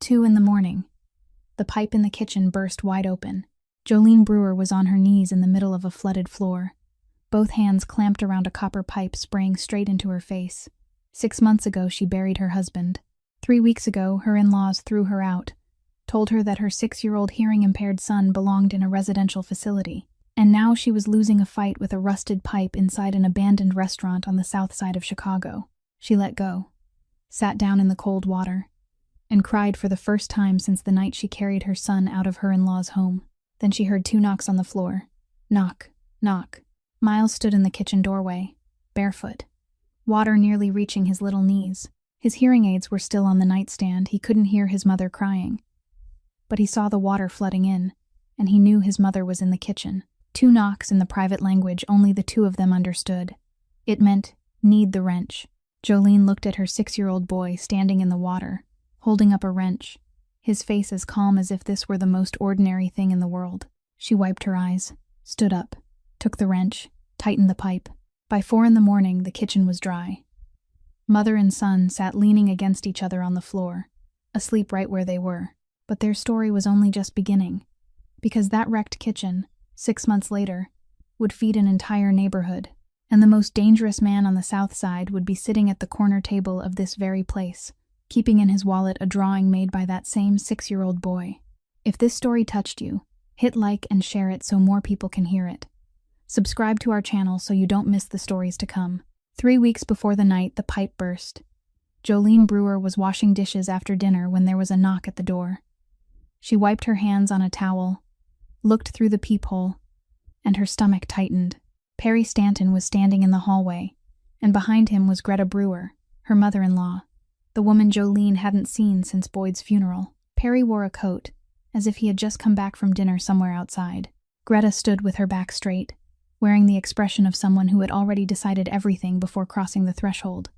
2 in the morning. The pipe in the kitchen burst wide open. Jolene Brewer was on her knees in the middle of a flooded floor, both hands clamped around a copper pipe spraying straight into her face. 6 months ago, she buried her husband. 3 weeks ago, her in-laws threw her out, told her that her 6-year-old hearing-impaired son belonged in a residential facility. And now she was losing a fight with a rusted pipe inside an abandoned restaurant on the south side of Chicago. She let go, sat down in the cold water, and cried for the first time since the night she carried her son out of her in-law's home. Then she heard 2 knocks on the floor. Knock, knock. Miles stood in the kitchen doorway, barefoot, water nearly reaching his little knees. His hearing aids were still on the nightstand. He couldn't hear his mother crying. But he saw the water flooding in, and he knew his mother was in the kitchen. 2 knocks in the private language only the 2 of them understood. It meant, need the wrench. Jolene looked at her 6-year-old boy standing in the water, holding up a wrench, his face as calm as if this were the most ordinary thing in the world. She wiped her eyes, stood up, took the wrench, tightened the pipe. By 4 in the morning, the kitchen was dry. Mother and son sat leaning against each other on the floor, asleep right where they were. But their story was only just beginning, because that wrecked kitchen, 6 months later, would feed an entire neighborhood, and the most dangerous man on the south side would be sitting at the corner table of this very place, keeping in his wallet a drawing made by that same 6-year-old boy. If this story touched you, hit like and share it so more people can hear it. Subscribe to our channel so you don't miss the stories to come. 3 weeks before the night the pipe burst, Jolene Brewer was washing dishes after dinner when there was a knock at the door. She wiped her hands on a towel, looked through the peephole, and her stomach tightened. Perry Stanton was standing in the hallway, and behind him was Greta Brewer, her mother-in-law, the woman Jolene hadn't seen since Boyd's funeral. Perry wore a coat, as if he had just come back from dinner somewhere outside. Greta stood with her back straight, wearing the expression of someone who had already decided everything before crossing the threshold.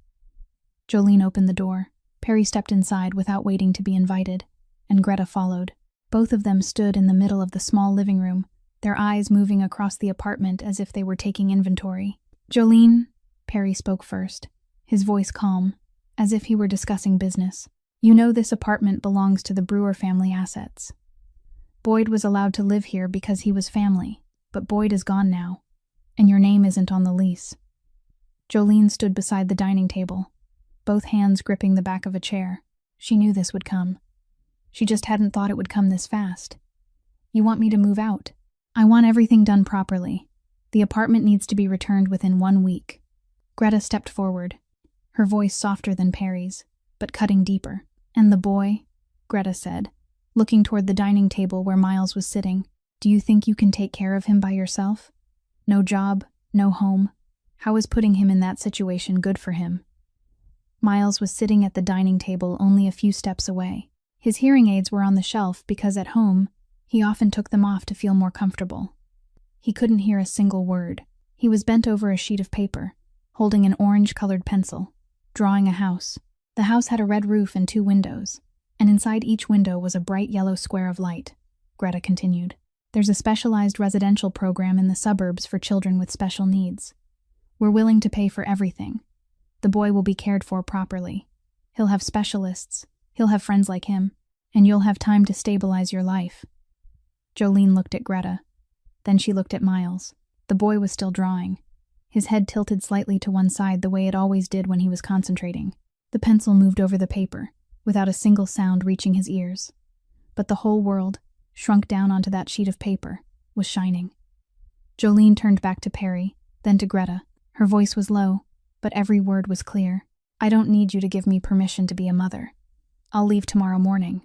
Jolene opened the door. Perry stepped inside without waiting to be invited, and Greta followed. Both of them stood in the middle of the small living room, their eyes moving across the apartment as if they were taking inventory. Jolene, Perry spoke first, his voice calm, as if he were discussing business. You know this apartment belongs to the Brewer family assets. Boyd was allowed to live here because he was family, but Boyd is gone now, and your name isn't on the lease. Jolene stood beside the dining table, both hands gripping the back of a chair. She knew this would come. She just hadn't thought it would come this fast. You want me to move out? I want everything done properly. The apartment needs to be returned within 1 week. Greta stepped forward, her voice softer than Perry's, but cutting deeper. And the boy, Greta said, looking toward the dining table where Miles was sitting. Do you think you can take care of him by yourself? No job, no home. How is putting him in that situation good for him? Miles was sitting at the dining table only a few steps away. His hearing aids were on the shelf because at home, he often took them off to feel more comfortable. He couldn't hear a single word. He was bent over a sheet of paper, holding an orange-colored pencil, drawing a house. The house had a red roof and 2 windows, and inside each window was a bright yellow square of light. Greta continued. There's a specialized residential program in the suburbs for children with special needs. We're willing to pay for everything. The boy will be cared for properly. He'll have specialists, he'll have friends like him, and you'll have time to stabilize your life. Jolene looked at Greta. Then she looked at Miles. The boy was still drawing, his head tilted slightly to one side the way it always did when he was concentrating. The pencil moved over the paper, without a single sound reaching his ears. But the whole world, shrunk down onto that sheet of paper, was shining. Jolene turned back to Perry, then to Greta. Her voice was low, but every word was clear. I don't need you to give me permission to be a mother. I'll leave tomorrow morning.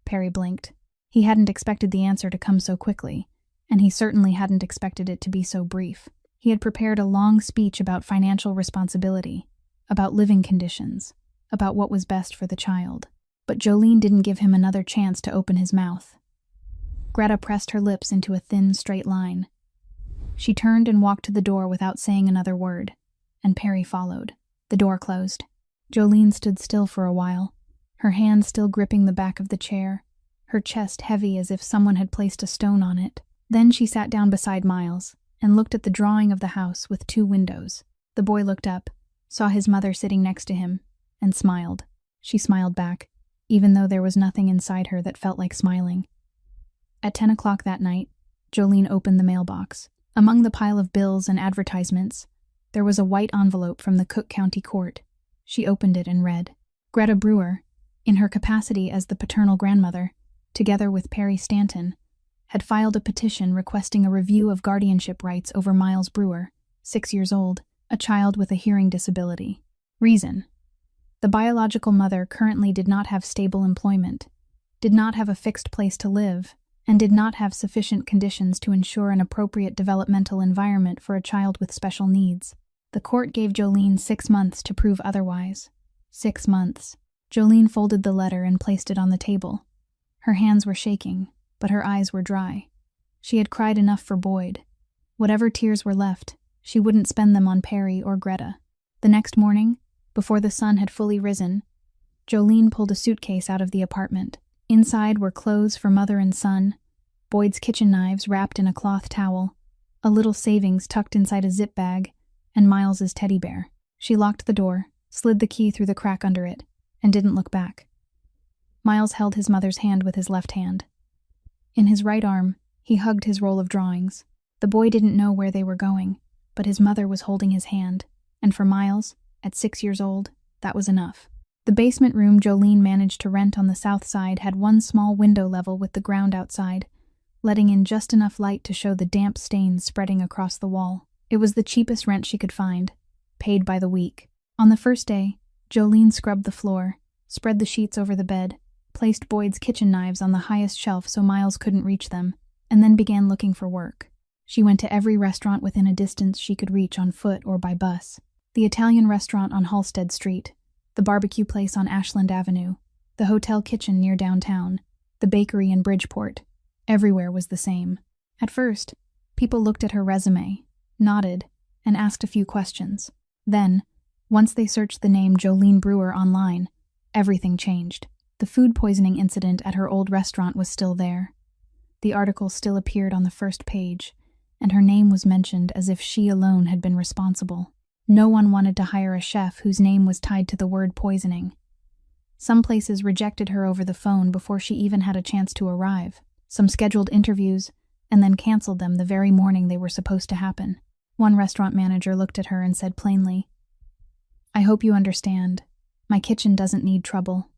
Perry blinked. He hadn't expected the answer to come so quickly, and he certainly hadn't expected it to be so brief. He had prepared a long speech about financial responsibility, about living conditions, about what was best for the child. But Jolene didn't give him another chance to open his mouth. Greta pressed her lips into a thin, straight line. She turned and walked to the door without saying another word, and Perry followed. The door closed. Jolene stood still for a while, her hand still gripping the back of the chair, her chest heavy as if someone had placed a stone on it. Then she sat down beside Miles and looked at the drawing of the house with 2 windows. The boy looked up, saw his mother sitting next to him, and smiled. She smiled back. even though there was nothing inside her that felt like smiling. At 10 o'clock that night, Jolene opened the mailbox. Among the pile of bills and advertisements, there was a white envelope from the Cook County Court. She opened it and read, Greta Brewer, in her capacity as the paternal grandmother, together with Perry Stanton, had filed a petition requesting a review of guardianship rights over Miles Brewer, 6 years old, a child with a hearing disability. Reason: the biological mother currently did not have stable employment, did not have a fixed place to live, and did not have sufficient conditions to ensure an appropriate developmental environment for a child with special needs. The court gave Jolene 6 months to prove otherwise. 6 months. Jolene folded the letter and placed it on the table. Her hands were shaking, but her eyes were dry. She had cried enough for Boyd. Whatever tears were left, she wouldn't spend them on Perry or Greta. The next morning, before the sun had fully risen, Jolene pulled a suitcase out of the apartment. Inside were clothes for mother and son, Boyd's kitchen knives wrapped in a cloth towel, a little savings tucked inside a zip bag, and Miles's teddy bear. She locked the door, slid the key through the crack under it, and didn't look back. Miles held his mother's hand with his left hand. In his right arm, he hugged his roll of drawings. The boy didn't know where they were going, but his mother was holding his hand, and for Miles, at 6 years old, that was enough. The basement room Jolene managed to rent on the south side had one small window level with the ground outside, letting in just enough light to show the damp stains spreading across the wall. It was the cheapest rent she could find, paid by the week. On the first day, Jolene scrubbed the floor, spread the sheets over the bed, placed Boyd's kitchen knives on the highest shelf so Miles couldn't reach them, and then began looking for work. She went to every restaurant within a distance she could reach on foot or by bus. The Italian restaurant on Halsted Street, the barbecue place on Ashland Avenue, the hotel kitchen near downtown, the bakery in Bridgeport. Everywhere was the same. At first, people looked at her resume, nodded, and asked a few questions. Then, once they searched the name Jolene Brewer online, everything changed. The food poisoning incident at her old restaurant was still there. The article still appeared on the first page, and her name was mentioned as if she alone had been responsible. No one wanted to hire a chef whose name was tied to the word poisoning. Some places rejected her over the phone before she even had a chance to arrive. Some scheduled interviews, and then canceled them the very morning they were supposed to happen. One restaurant manager looked at her and said plainly, "I hope you understand. My kitchen doesn't need trouble."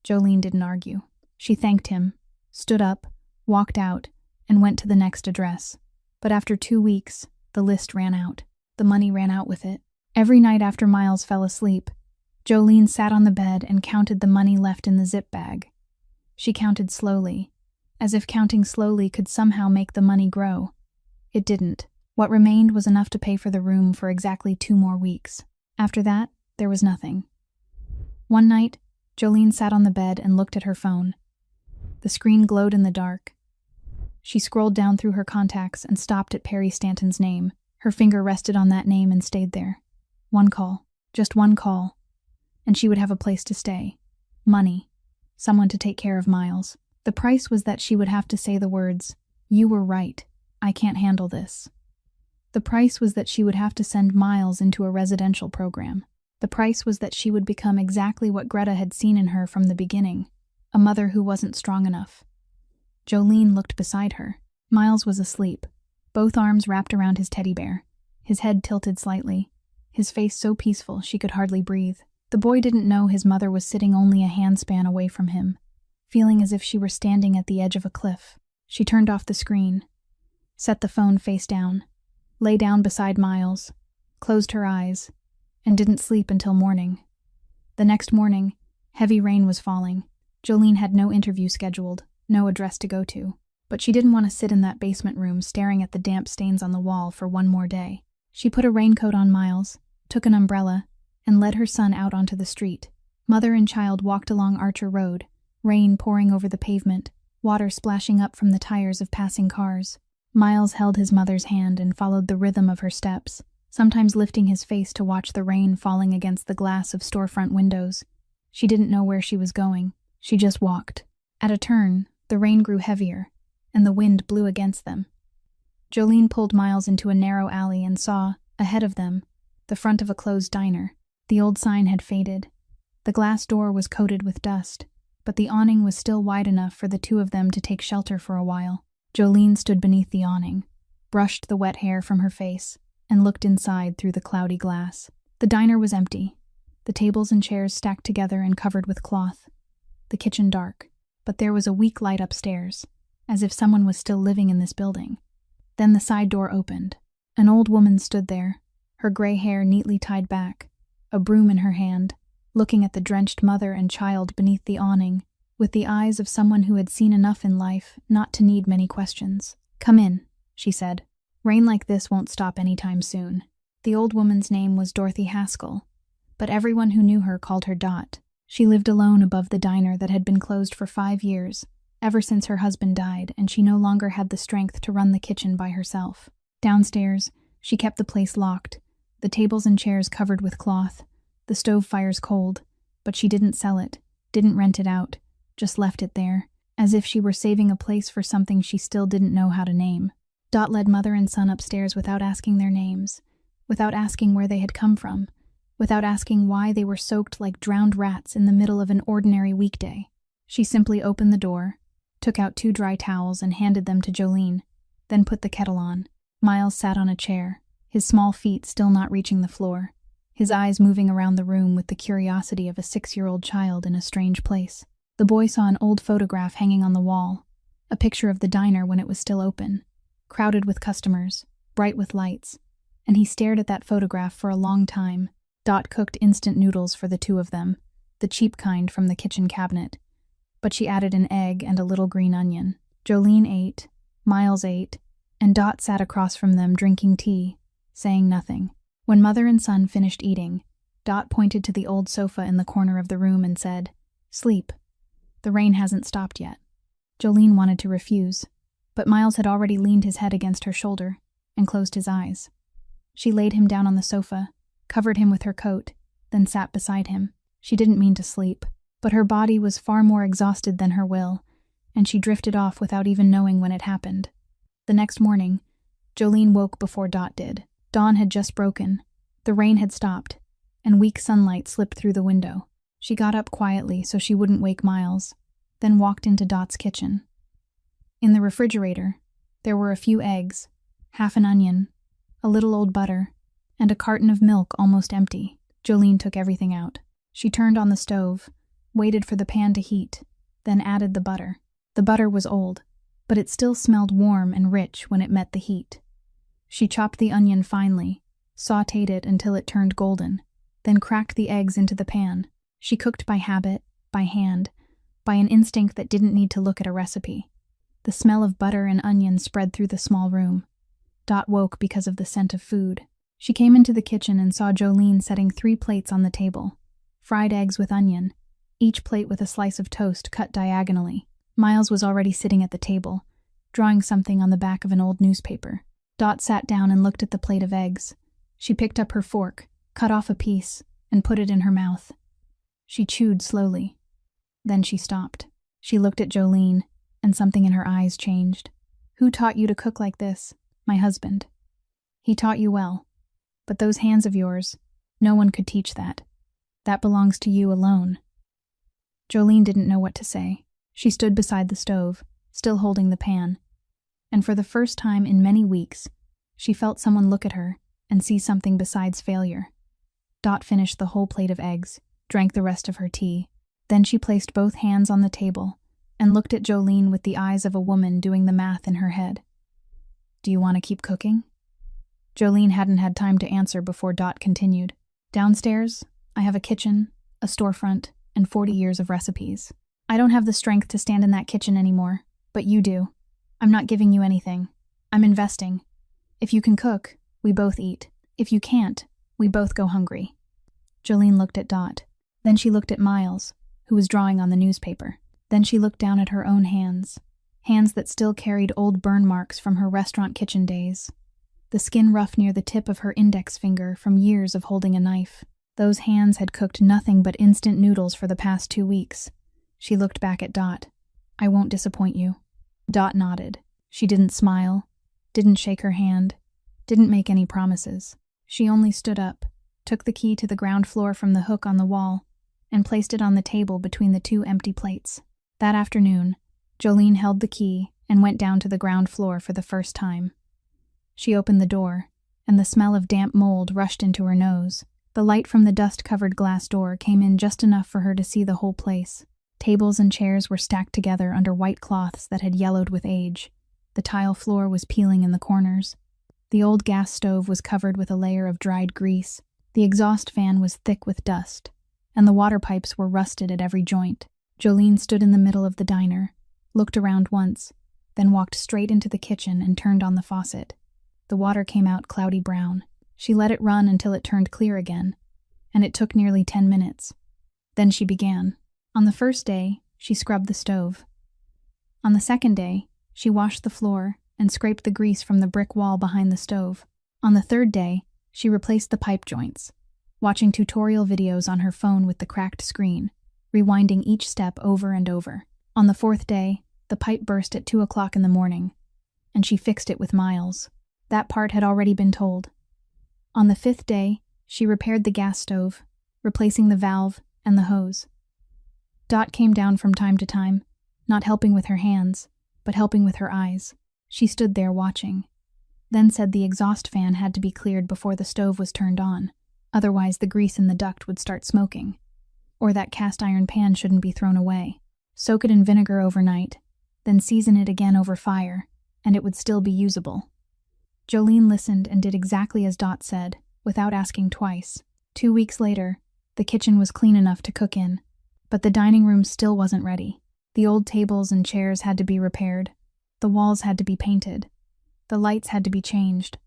Jolene didn't argue. She thanked him, stood up, walked out, and went to the next address. But after 2 weeks, the list ran out. The money ran out with it. Every night after Miles fell asleep, Jolene sat on the bed and counted the money left in the zip bag. She counted slowly, as if counting slowly could somehow make the money grow. It didn't. What remained was enough to pay for the room for exactly 2 more weeks. After that, there was nothing. One night, Jolene sat on the bed and looked at her phone. The screen glowed in the dark. She scrolled down through her contacts and stopped at Perry Stanton's name. Her finger rested on that name and stayed there. One call. Just one call. And she would have a place to stay. Money. Someone to take care of Miles. The price was that she would have to say the words, "You were right. I can't handle this." The price was that she would have to send Miles into a residential program. The price was that she would become exactly what Greta had seen in her from the beginning, a mother who wasn't strong enough. Jolene looked beside her. Miles was asleep, both arms wrapped around his teddy bear, his head tilted slightly, his face so peaceful she could hardly breathe. The boy didn't know his mother was sitting only a handspan away from him, feeling as if she were standing at the edge of a cliff. She turned off the screen, set the phone face down, lay down beside Miles, closed her eyes, and didn't sleep until morning. The next morning, heavy rain was falling. Jolene had no interview scheduled, no address to go to, but she didn't want to sit in that basement room staring at the damp stains on the wall for one more day. She put a raincoat on Miles, took an umbrella, and led her son out onto the street. Mother and child walked along Archer Road, rain pouring over the pavement, water splashing up from the tires of passing cars. Miles held his mother's hand and followed the rhythm of her steps, sometimes lifting his face to watch the rain falling against the glass of storefront windows. She didn't know where she was going. She just walked. At a turn, the rain grew heavier, and the wind blew against them. Jolene pulled Miles into a narrow alley and saw, ahead of them, the front of a closed diner. The old sign had faded. The glass door was coated with dust, but the awning was still wide enough for the two of them to take shelter for a while. Jolene stood beneath the awning, brushed the wet hair from her face, and looked inside through the cloudy glass. The diner was empty, the tables and chairs stacked together and covered with cloth, the kitchen dark, but there was a weak light upstairs, as if someone was still living in this building. Then the side door opened. An old woman stood there, her gray hair neatly tied back, a broom in her hand, looking at the drenched mother and child beneath the awning, with the eyes of someone who had seen enough in life not to need many questions. "Come in," she said. "Rain like this won't stop anytime soon." The old woman's name was Dorothy Haskell, but everyone who knew her called her Dot. She lived alone above the diner that had been closed for 5 years, ever since her husband died, and she no longer had the strength to run the kitchen by herself. Downstairs, she kept the place locked, the tables and chairs covered with cloth, the stove fires cold, but she didn't sell it, didn't rent it out, just left it there, as if she were saving a place for something she still didn't know how to name. Dot led mother and son upstairs without asking their names, without asking where they had come from, without asking why they were soaked like drowned rats in the middle of an ordinary weekday. She simply opened the door, took out 2 dry towels and handed them to Jolene, then put the kettle on. Miles sat on a chair, his small feet still not reaching the floor, his eyes moving around the room with the curiosity of a 6-year-old child in a strange place. The boy saw an old photograph hanging on the wall, a picture of the diner when it was still open, crowded with customers, bright with lights, and he stared at that photograph for a long time. Dot cooked instant noodles for the two of them, the cheap kind from the kitchen cabinet, but she added an egg and a little green onion. Jolene ate, Miles ate, and Dot sat across from them drinking tea, saying nothing. When mother and son finished eating, Dot pointed to the old sofa in the corner of the room and said, "Sleep. The rain hasn't stopped yet." Jolene wanted to refuse, but Miles had already leaned his head against her shoulder and closed his eyes. She laid him down on the sofa, covered him with her coat, then sat beside him. She didn't mean to sleep, but her body was far more exhausted than her will, and she drifted off without even knowing when it happened. The next morning, Jolene woke before Dot did. Dawn had just broken, the rain had stopped, and weak sunlight slipped through the window. She got up quietly so she wouldn't wake Miles, then walked into Dot's kitchen. In the refrigerator, there were a few eggs, half an onion, a little old butter, and a carton of milk almost empty. Jolene took everything out. She turned on the stove, waited for the pan to heat, then added the butter. The butter was old, but it still smelled warm and rich when it met the heat. She chopped the onion finely, sautéed it until it turned golden, then cracked the eggs into the pan. She cooked by habit, by hand, by an instinct that didn't need to look at a recipe. The smell of butter and onion spread through the small room. Dot woke because of the scent of food. She came into the kitchen and saw Jolene setting 3 plates on the table. Fried eggs with onion, each plate with a slice of toast cut diagonally. Miles was already sitting at the table, drawing something on the back of an old newspaper. Dot sat down and looked at the plate of eggs. She picked up her fork, cut off a piece, and put it in her mouth. She chewed slowly. Then she stopped. She looked at Jolene, and something in her eyes changed. "Who taught you to cook like this?" "My husband. He taught you well. But those hands of yours, no one could teach that. That belongs to you alone." Jolene didn't know what to say. She stood beside the stove, still holding the pan, and for the first time in many weeks, she felt someone look at her and see something besides failure. Dot finished the whole plate of eggs, drank the rest of her tea. Then she placed both hands on the table and looked at Jolene with the eyes of a woman doing the math in her head. "Do you want to keep cooking?" Jolene hadn't had time to answer before Dot continued. "Downstairs, I have a kitchen, a storefront, and 40 years of recipes. I don't have the strength to stand in that kitchen anymore, but you do. I'm not giving you anything. I'm investing. If you can cook, we both eat. If you can't, we both go hungry." Jolene looked at Dot. Then she looked at Miles, who was drawing on the newspaper. Then she looked down at her own hands, hands that still carried old burn marks from her restaurant kitchen days, the skin rough near the tip of her index finger from years of holding a knife. Those hands had cooked nothing but instant noodles for the past 2 weeks. She looked back at Dot. "I won't disappoint you." Dot nodded. She didn't smile, didn't shake her hand, didn't make any promises. She only stood up, took the key to the ground floor from the hook on the wall, and placed it on the table between the two empty plates. That afternoon, Jolene held the key and went down to the ground floor for the first time. She opened the door, and the smell of damp mold rushed into her nose. The light from the dust-covered glass door came in just enough for her to see the whole place. Tables and chairs were stacked together under white cloths that had yellowed with age. The tile floor was peeling in the corners. The old gas stove was covered with a layer of dried grease. The exhaust fan was thick with dust, and the water pipes were rusted at every joint. Jolene stood in the middle of the diner, looked around once, then walked straight into the kitchen and turned on the faucet. The water came out cloudy brown. She let it run until it turned clear again, and it took nearly 10 minutes. Then she began. On the first day, she scrubbed the stove. On the second day, she washed the floor and scraped the grease from the brick wall behind the stove. On the third day, she replaced the pipe joints, watching tutorial videos on her phone with the cracked screen, rewinding each step over and over. On the fourth day, the pipe burst at 2 o'clock in the morning, and she fixed it with Miles. That part had already been told. On the fifth day, she repaired the gas stove, replacing the valve and the hose. Dot came down from time to time, not helping with her hands, but helping with her eyes. She stood there watching, then said the exhaust fan had to be cleared before the stove was turned on, otherwise the grease in the duct would start smoking, or that cast iron pan shouldn't be thrown away. Soak it in vinegar overnight, then season it again over fire, and it would still be usable. Jolene listened and did exactly as Dot said, without asking twice. 2 weeks later, the kitchen was clean enough to cook in, but the dining room still wasn't ready. The old tables and chairs had to be repaired. The walls had to be painted. The lights had to be changed.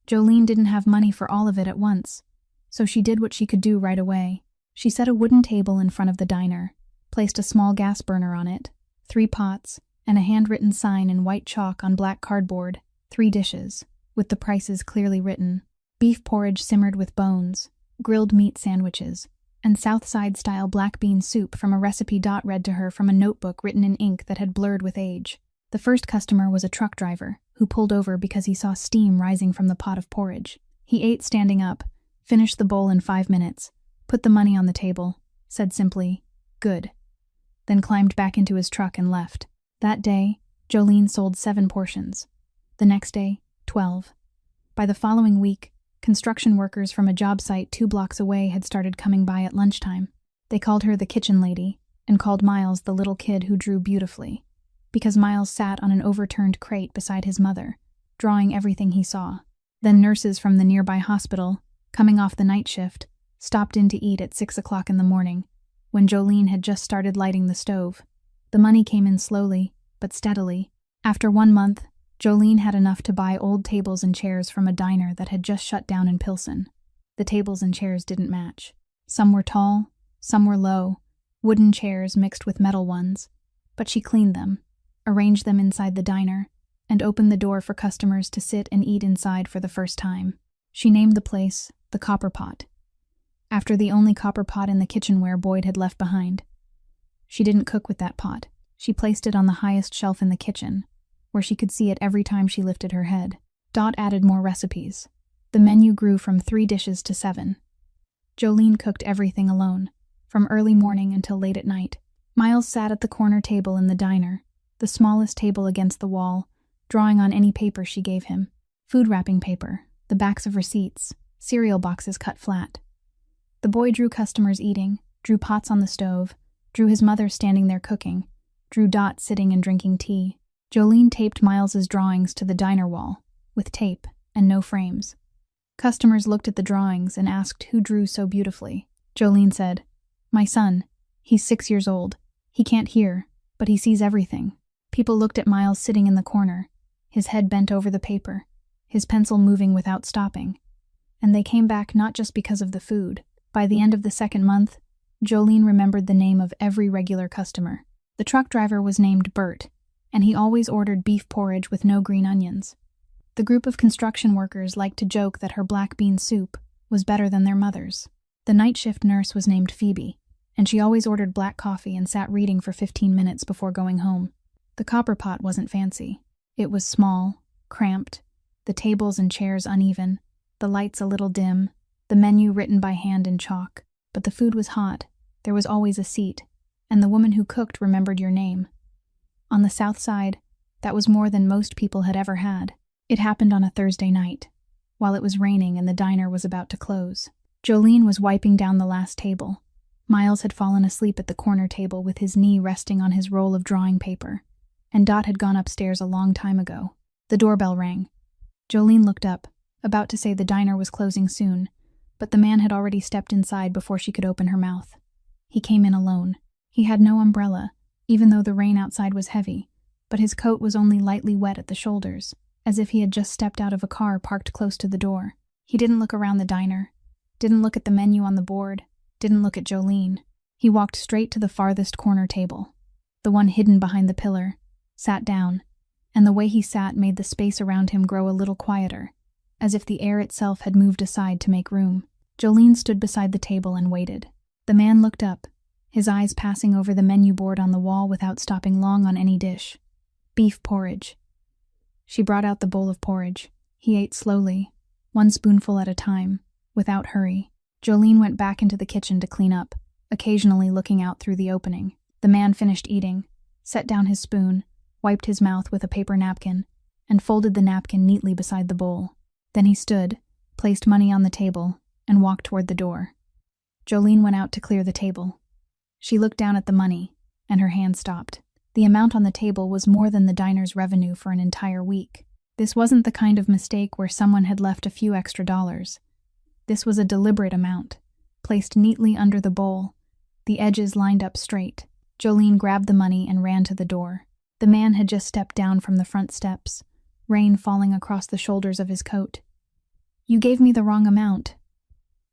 Jolene didn't have money for all of it at once, so she did what she could do right away. She set a wooden table in front of the diner, placed a small gas burner on it, 3 pots, and a handwritten sign in white chalk on black cardboard, 3 dishes, with the prices clearly written: beef porridge simmered with bones, grilled meat sandwiches, and Southside-style black bean soup from a recipe Dot read to her from a notebook written in ink that had blurred with age. The first customer was a truck driver, who pulled over because he saw steam rising from the pot of porridge. He ate standing up, finished the bowl in 5 minutes, put the money on the table, said simply, "Good," then climbed back into his truck and left. That day, Jolene sold 7 portions. The next day, 12. By the following week, construction workers from a job site 2 blocks away had started coming by at lunchtime. They called her the kitchen lady, and called Miles the little kid who drew beautifully, because Miles sat on an overturned crate beside his mother, drawing everything he saw. Then nurses from the nearby hospital, coming off the night shift, stopped in to eat at 6 o'clock in the morning, when Jolene had just started lighting the stove. The money came in slowly, but steadily. After 1 month, Jolene had enough to buy old tables and chairs from a diner that had just shut down in Pilsen. The tables and chairs didn't match. Some were tall, some were low, wooden chairs mixed with metal ones, but she cleaned them, arranged them inside the diner, and opened the door for customers to sit and eat inside for the first time. She named the place the Copper Pot, after the only copper pot in the kitchenware Boyd had left behind. She didn't cook with that pot. She placed it on the highest shelf in the kitchen, where she could see it every time she lifted her head. Dot added more recipes. The menu grew from 3 dishes to 7. Jolene cooked everything alone, from early morning until late at night. Miles sat at the corner table in the diner, the smallest table against the wall, drawing on any paper she gave him. Food wrapping paper, the backs of receipts, cereal boxes cut flat. The boy drew customers eating, drew pots on the stove, drew his mother standing there cooking, drew Dot sitting and drinking tea. Jolene taped Miles's drawings to the diner wall, with tape and no frames. Customers looked at the drawings and asked who drew so beautifully. Jolene said, "My son. He's 6 years old. He can't hear, but he sees everything." People looked at Miles sitting in the corner, his head bent over the paper, his pencil moving without stopping. And they came back not just because of the food. By the end of the 2nd month, Jolene remembered the name of every regular customer. The truck driver was named Bert, and he always ordered beef porridge with no green onions. The group of construction workers liked to joke that her black bean soup was better than their mother's. The night shift nurse was named Phoebe, and she always ordered black coffee and sat reading for 15 minutes before going home. The copper pot wasn't fancy. It was small, cramped, the tables and chairs uneven, the lights a little dim, the menu written by hand in chalk. But the food was hot, There was always a seat, and the woman who cooked remembered your name. On the south side, that was more than most people had ever had. It happened on a Thursday night, while it was raining and the diner was about to close. Jolene was wiping down the last table. Miles had fallen asleep at the corner table with his knee resting on his roll of drawing paper, and Dot had gone upstairs a long time ago. The doorbell rang. Jolene looked up, about to say the diner was closing soon, but the man had already stepped inside before she could open her mouth. He came in alone. He had no umbrella, even though the rain outside was heavy, but his coat was only lightly wet at the shoulders, as if he had just stepped out of a car parked close to the door. He didn't look around the diner, didn't look at the menu on the board, didn't look at Jolene. He walked straight to the farthest corner table, the one hidden behind the pillar, sat down, and the way he sat made the space around him grow a little quieter, as if the air itself had moved aside to make room. Jolene stood beside the table and waited. The man looked up, his eyes passing over the menu board on the wall without stopping long on any dish. Beef porridge. She brought out the bowl of porridge. He ate slowly, one spoonful at a time, without hurry. Jolene went back into the kitchen to clean up, occasionally looking out through the opening. The man finished eating, set down his spoon, wiped his mouth with a paper napkin, and folded the napkin neatly beside the bowl. Then he stood, placed money on the table, and walked toward the door. Jolene went out to clear the table. She looked down at the money, and her hand stopped. The amount on the table was more than the diner's revenue for an entire week. This wasn't the kind of mistake where someone had left a few extra dollars. This was a deliberate amount, placed neatly under the bowl, the edges lined up straight. Jolene grabbed the money and ran to the door. The man had just stepped down from the front steps, rain falling across the shoulders of his coat. "You gave me the wrong amount."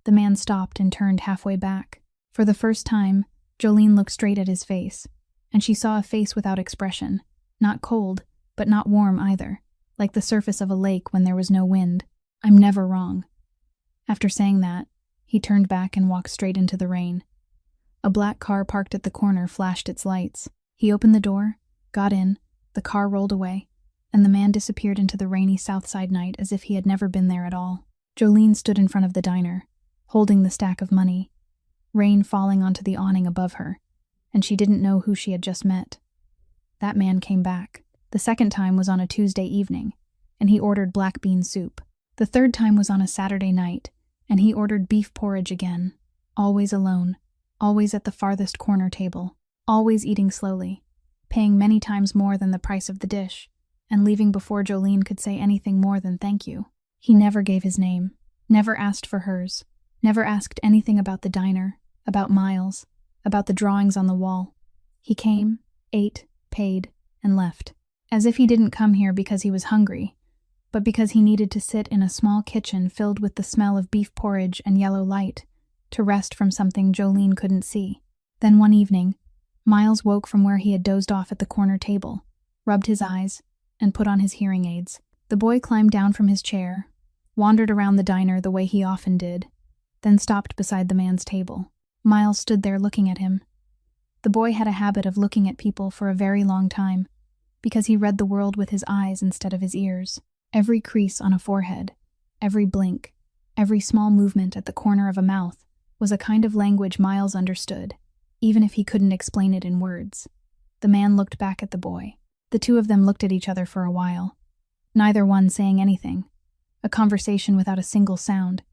The man stopped and turned halfway back. For the first time, Jolene looked straight at his face, and she saw a face without expression, not cold, but not warm either, like the surface of a lake when there was no wind. "I'm never wrong." After saying that, he turned back and walked straight into the rain. A black car parked at the corner flashed its lights. He opened the door, got in, the car rolled away, and the man disappeared into the rainy south side night as if he had never been there at all. Jolene stood in front of the diner, holding the stack of money, rain falling onto the awning above her, and she didn't know who she had just met. That man came back. The second time was on a Tuesday evening, and he ordered black bean soup. The third time was on a Saturday night, and he ordered beef porridge again, always alone, always at the farthest corner table, always eating slowly, paying many times more than the price of the dish, and leaving before Jolene could say anything more than thank you. He never gave his name, never asked for hers, never asked anything about the diner, about Miles, about the drawings on the wall. He came, ate, paid, and left, as if he didn't come here because he was hungry, but because he needed to sit in a small kitchen filled with the smell of beef porridge and yellow light, to rest from something Jolene couldn't see. Then one evening, Miles woke from where he had dozed off at the corner table, rubbed his eyes, and put on his hearing aids. The boy climbed down from his chair, wandered around the diner the way he often did, then stopped beside the man's table. Miles stood there looking at him. The boy had a habit of looking at people for a very long time, because he read the world with his eyes instead of his ears. Every crease on a forehead, every blink, every small movement at the corner of a mouth was a kind of language Miles understood, even if he couldn't explain it in words. The man looked back at the boy. The two of them looked at each other for a while, neither one saying anything, a conversation without a single sound,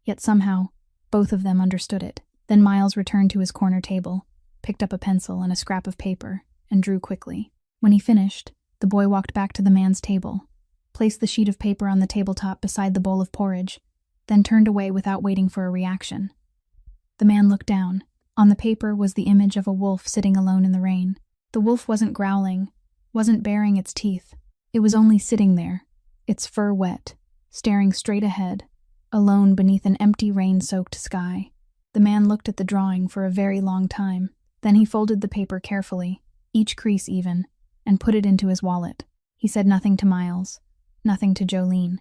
yet somehow both of them understood it. Then Miles returned to his corner table, picked up a pencil and a scrap of paper, and drew quickly. When he finished, the boy walked back to the man's table, placed the sheet of paper on the tabletop beside the bowl of porridge, then turned away without waiting for a reaction. The man looked down. On the paper was the image of a wolf sitting alone in the rain. The wolf wasn't growling, wasn't baring its teeth. It was only sitting there, its fur wet, staring straight ahead, alone beneath an empty rain-soaked sky. The man looked at the drawing for a very long time. Then he folded the paper carefully, each crease even, and put it into his wallet. He said nothing to Miles, nothing to Jolene.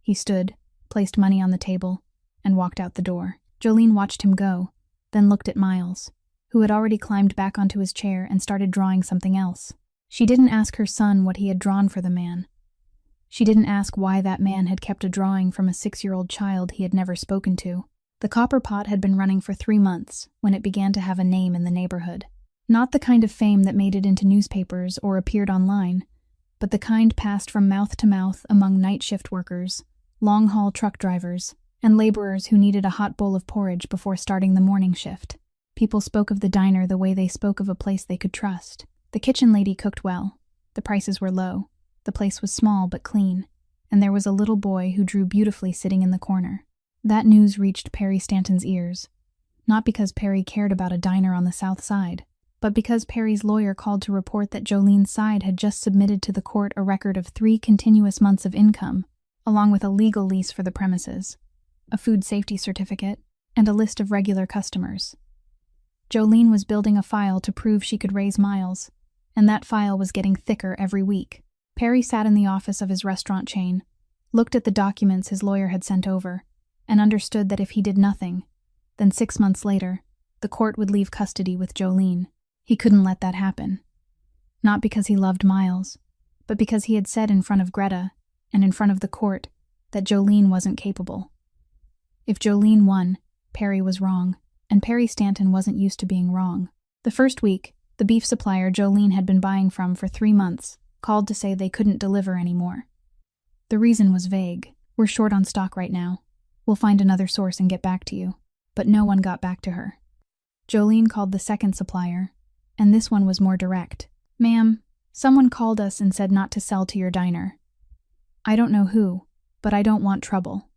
He stood, placed money on the table, and walked out the door. Jolene watched him go, then looked at Miles, who had already climbed back onto his chair and started drawing something else. She didn't ask her son what he had drawn for the man. She didn't ask why that man had kept a drawing from a 6-year-old child he had never spoken to. The copper pot had been running for 3 months when it began to have a name in the neighborhood. Not the kind of fame that made it into newspapers or appeared online, but the kind passed from mouth to mouth among night shift workers, long-haul truck drivers, and laborers who needed a hot bowl of porridge before starting the morning shift. People spoke of the diner the way they spoke of a place they could trust. The kitchen lady cooked well. The prices were low. The place was small but clean, and there was a little boy who drew beautifully sitting in the corner. That news reached Perry Stanton's ears, not because Perry cared about a diner on the South Side, but because Perry's lawyer called to report that Jolene's side had just submitted to the court a record of 3 continuous months of income, along with a legal lease for the premises, a food safety certificate, and a list of regular customers. Jolene was building a file to prove she could raise miles, and that file was getting thicker every week. Perry sat in the office of his restaurant chain, looked at the documents his lawyer had sent over, and understood that if he did nothing, then 6 months later, the court would leave custody with Jolene. He couldn't let that happen. Not because he loved Miles, but because he had said in front of Greta and in front of the court that Jolene wasn't capable. If Jolene won, Perry was wrong, and Perry Stanton wasn't used to being wrong. The first week, the beef supplier Jolene had been buying from for 3 months called to say they couldn't deliver anymore. The reason was vague. "We're short on stock right now. We'll find another source and get back to you." But no one got back to her. Jolene called the second supplier, and this one was more direct. "Ma'am, someone called us and said not to sell to your diner. I don't know who, but I don't want trouble."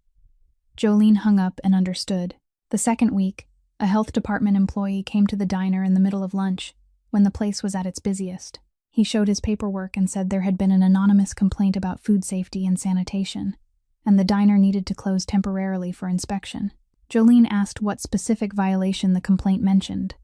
Jolene hung up and understood. The second week, a health department employee came to the diner in the middle of lunch, when the place was at its busiest. He showed his paperwork and said there had been an anonymous complaint about food safety and sanitation, and the diner needed to close temporarily for inspection. Jolene asked what specific violation the complaint mentioned.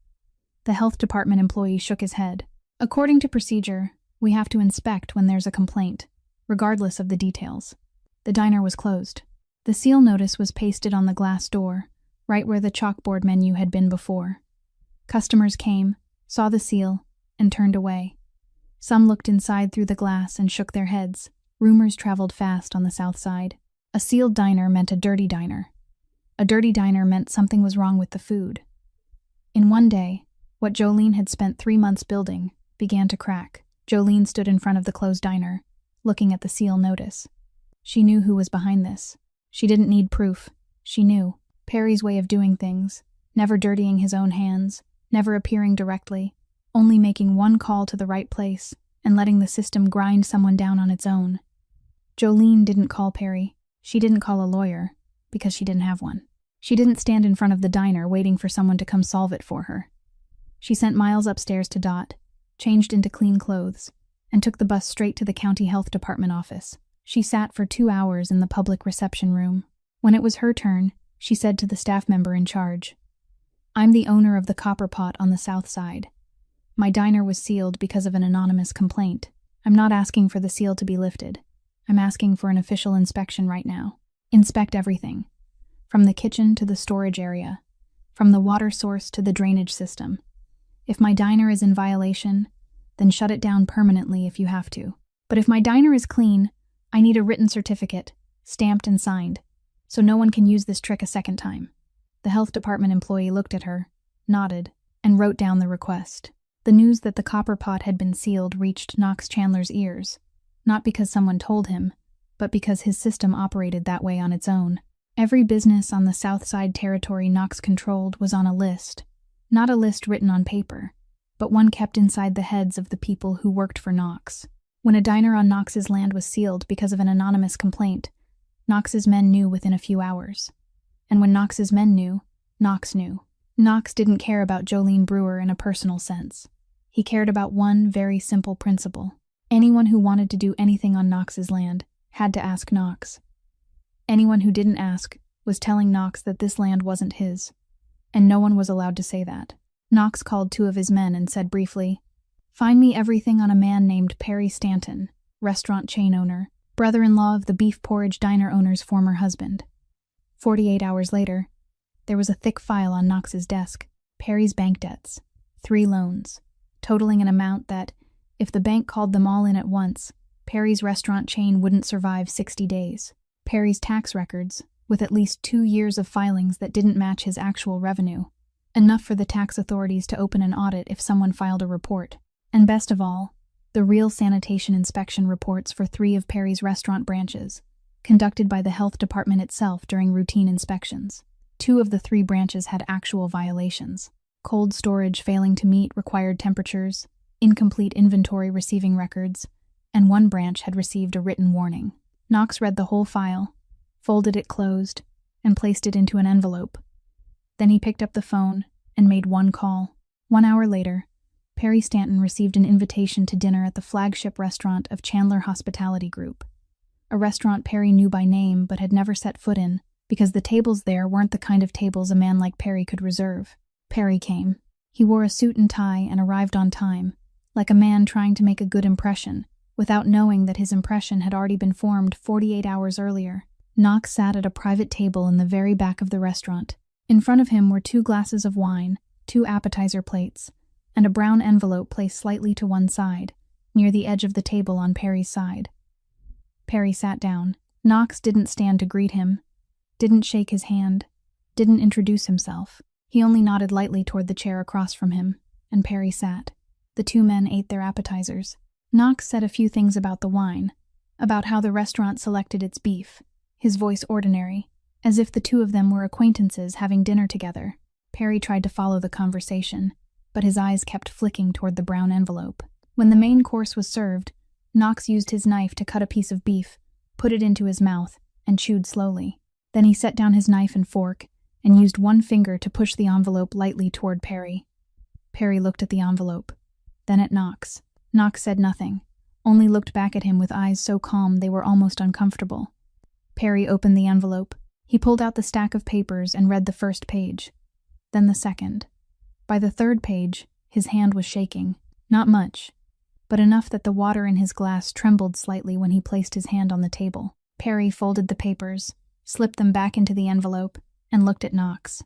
The health department employee shook his head. "According to procedure, we have to inspect when there's a complaint, regardless of the details." The diner was closed. The seal notice was pasted on the glass door, right where the chalkboard menu had been before. Customers came, saw the seal, and turned away. Some looked inside through the glass and shook their heads. Rumors traveled fast on the South Side. A sealed diner meant a dirty diner. A dirty diner meant something was wrong with the food. In one day, what Jolene had spent 3 months building began to crack. Jolene stood in front of the closed diner, looking at the seal notice. She knew who was behind this. She didn't need proof. She knew. Perry's way of doing things, never dirtying his own hands, never appearing directly, only making one call to the right place and letting the system grind someone down on its own. Jolene didn't call Perry. She didn't call a lawyer, because she didn't have one. She didn't stand in front of the diner waiting for someone to come solve it for her. She sent Miles upstairs to Dot, changed into clean clothes, and took the bus straight to the county health department office. She sat for 2 hours in the public reception room. When it was her turn, she said to the staff member in charge, "I'm the owner of the Copper Pot on the South Side. My diner was sealed because of an anonymous complaint. I'm not asking for the seal to be lifted. I'm asking for an official inspection right now. Inspect everything, from the kitchen to the storage area, from the water source to the drainage system. If my diner is in violation, then shut it down permanently if you have to. But if my diner is clean, I need a written certificate, stamped and signed, so no one can use this trick a second time." The health department employee looked at her, nodded, and wrote down the request. The news that the Copper Pot had been sealed reached Knox Chandler's ears, not because someone told him, but because his system operated that way on its own. Every business on the South Side territory Knox controlled was on a list, not a list written on paper, but one kept inside the heads of the people who worked for Knox. When a diner on Knox's land was sealed because of an anonymous complaint, Knox's men knew within a few hours. And when Knox's men knew, Knox knew. Knox didn't care about Jolene Brewer in a personal sense. He cared about one very simple principle. Anyone who wanted to do anything on Knox's land had to ask Knox. Anyone who didn't ask was telling Knox that this land wasn't his, and no one was allowed to say that. Knox called 2 of his men and said briefly, "Find me everything on a man named Perry Stanton, restaurant chain owner, brother-in-law of the beef porridge diner owner's former husband." 48 hours later, there was a thick file on Knox's desk. Perry's bank debts, 3 loans, totaling an amount that, if the bank called them all in at once, Perry's restaurant chain wouldn't survive 60 days. Perry's tax records, with at least 2 years of filings that didn't match his actual revenue, enough for the tax authorities to open an audit if someone filed a report. And best of all, the real sanitation inspection reports for 3 of Perry's restaurant branches, conducted by the health department itself during routine inspections. 2 of the 3 branches had actual violations: cold storage failing to meet required temperatures, incomplete inventory receiving records, and 1 branch had received a written warning. Knox read the whole file, folded it closed, and placed it into an envelope. Then he picked up the phone and made 1 call. 1 hour later, Perry Stanton received an invitation to dinner at the flagship restaurant of Chandler Hospitality Group, a restaurant Perry knew by name but had never set foot in because the tables there weren't the kind of tables a man like Perry could reserve. Perry came. He wore a suit and tie and arrived on time, like a man trying to make a good impression, without knowing that his impression had already been formed 48 hours earlier. Knox sat at a private table in the very back of the restaurant. In front of him were 2 glasses of wine, 2 appetizer plates, and a brown envelope placed slightly to one side, near the edge of the table on Perry's side. Perry sat down. Knox didn't stand to greet him, didn't shake his hand, didn't introduce himself. He only nodded lightly toward the chair across from him, and Perry sat. The 2 men ate their appetizers. Knox said a few things about the wine, about how the restaurant selected its beef, his voice ordinary, as if the 2 of them were acquaintances having dinner together. Perry tried to follow the conversation, but his eyes kept flicking toward the brown envelope. When the main course was served, Knox used his knife to cut a piece of beef, put it into his mouth, and chewed slowly. Then he set down his knife and fork and used 1 finger to push the envelope lightly toward Perry. Perry looked at the envelope, then at Knox. Knox said nothing, only looked back at him with eyes so calm they were almost uncomfortable. Perry opened the envelope. He pulled out the stack of papers and read the first page, then the second. By the 3rd page, his hand was shaking. Not much, but enough that the water in his glass trembled slightly when he placed his hand on the table. Perry folded the papers, slipped them back into the envelope, and looked at Knox.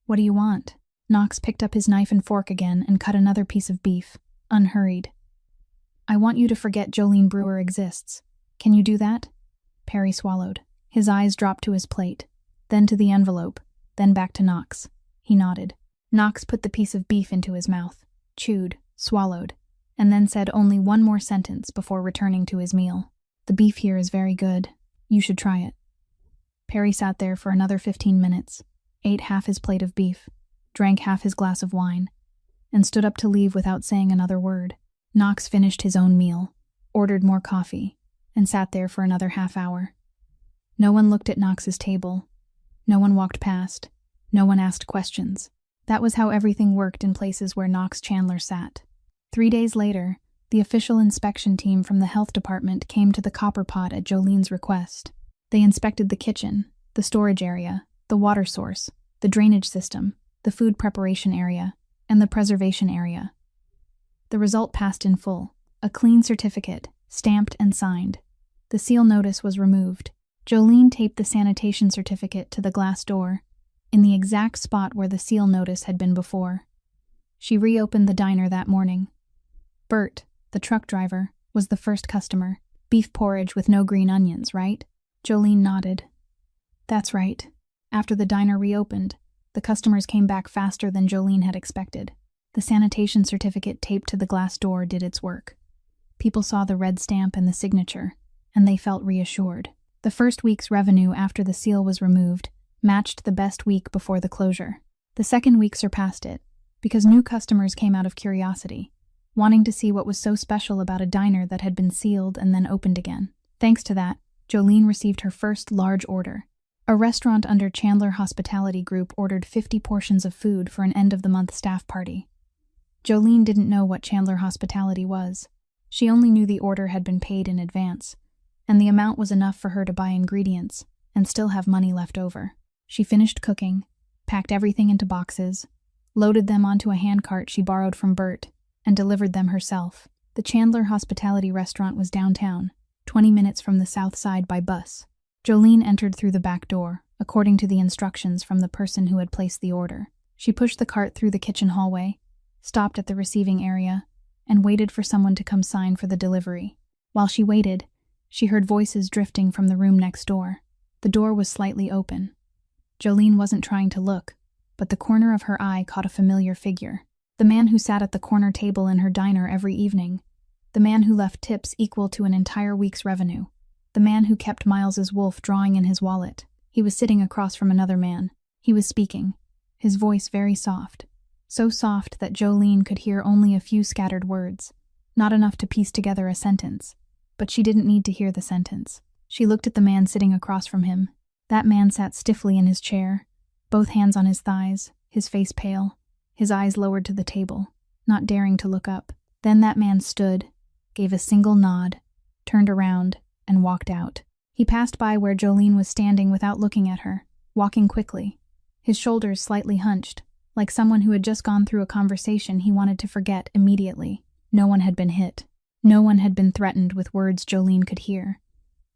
"What do you want?" Knox picked up his knife and fork again and cut another piece of beef, unhurried. "I want you to forget Jolene Brewer exists. Can you do that?" Perry swallowed. His eyes dropped to his plate, then to the envelope, then back to Knox. He nodded. Knox put the piece of beef into his mouth, chewed, swallowed, and then said only 1 more sentence before returning to his meal. "The beef here is very good. You should try it." Perry sat there for another 15 minutes, ate half his plate of beef, drank half his glass of wine, and stood up to leave without saying another word. Knox finished his own meal, ordered more coffee, and sat there for another half hour. No one looked at Knox's table. No one walked past. No one asked questions. That was how everything worked in places where Knox Chandler sat. 3 days later, the official inspection team from the health department came to the copper pot at Jolene's request. They inspected the kitchen, the storage area, the water source, the drainage system, the food preparation area, and the preservation area. The result passed in full. A clean certificate, stamped and signed. The seal notice was removed. Jolene taped the sanitation certificate to the glass door, in the exact spot where the seal notice had been before. She reopened the diner that morning. Bert, the truck driver, was the first customer. "Beef porridge with no green onions, right?" Jolene nodded. "That's right." After the diner reopened, the customers came back faster than Jolene had expected. The sanitation certificate taped to the glass door did its work. People saw the red stamp and the signature, and they felt reassured. The first week's revenue after the seal was removed matched the best week before the closure. The second week surpassed it, because new customers came out of curiosity, wanting to see what was so special about a diner that had been sealed and then opened again. Thanks to that, Jolene received her first large order. A restaurant under Chandler Hospitality Group ordered 50 portions of food for an end-of-the-month staff party. Jolene didn't know what Chandler Hospitality was. She only knew the order had been paid in advance, and the amount was enough for her to buy ingredients and still have money left over. She finished cooking, packed everything into boxes, loaded them onto a handcart she borrowed from Bert, and delivered them herself. The Chandler Hospitality restaurant was downtown, 20 minutes from the south side by bus. Jolene entered through the back door, according to the instructions from the person who had placed the order. She pushed the cart through the kitchen hallway, stopped at the receiving area, and waited for someone to come sign for the delivery. While she waited, she heard voices drifting from the room next door. The door was slightly open. Jolene wasn't trying to look, but the corner of her eye caught a familiar figure. The man who sat at the corner table in her diner every evening. The man who left tips equal to an entire week's revenue. The man who kept Miles's wolf drawing in his wallet. He was sitting across from another man. He was speaking, his voice very soft. So soft that Jolene could hear only a few scattered words, not enough to piece together a sentence. But she didn't need to hear the sentence. She looked at the man sitting across from him. That man sat stiffly in his chair, both hands on his thighs, his face pale, his eyes lowered to the table, not daring to look up. Then that man stood, gave a single nod, turned around, and walked out. He passed by where Jolene was standing without looking at her, walking quickly, his shoulders slightly hunched, like someone who had just gone through a conversation he wanted to forget immediately. No one had been hit. No one had been threatened with words Jolene could hear.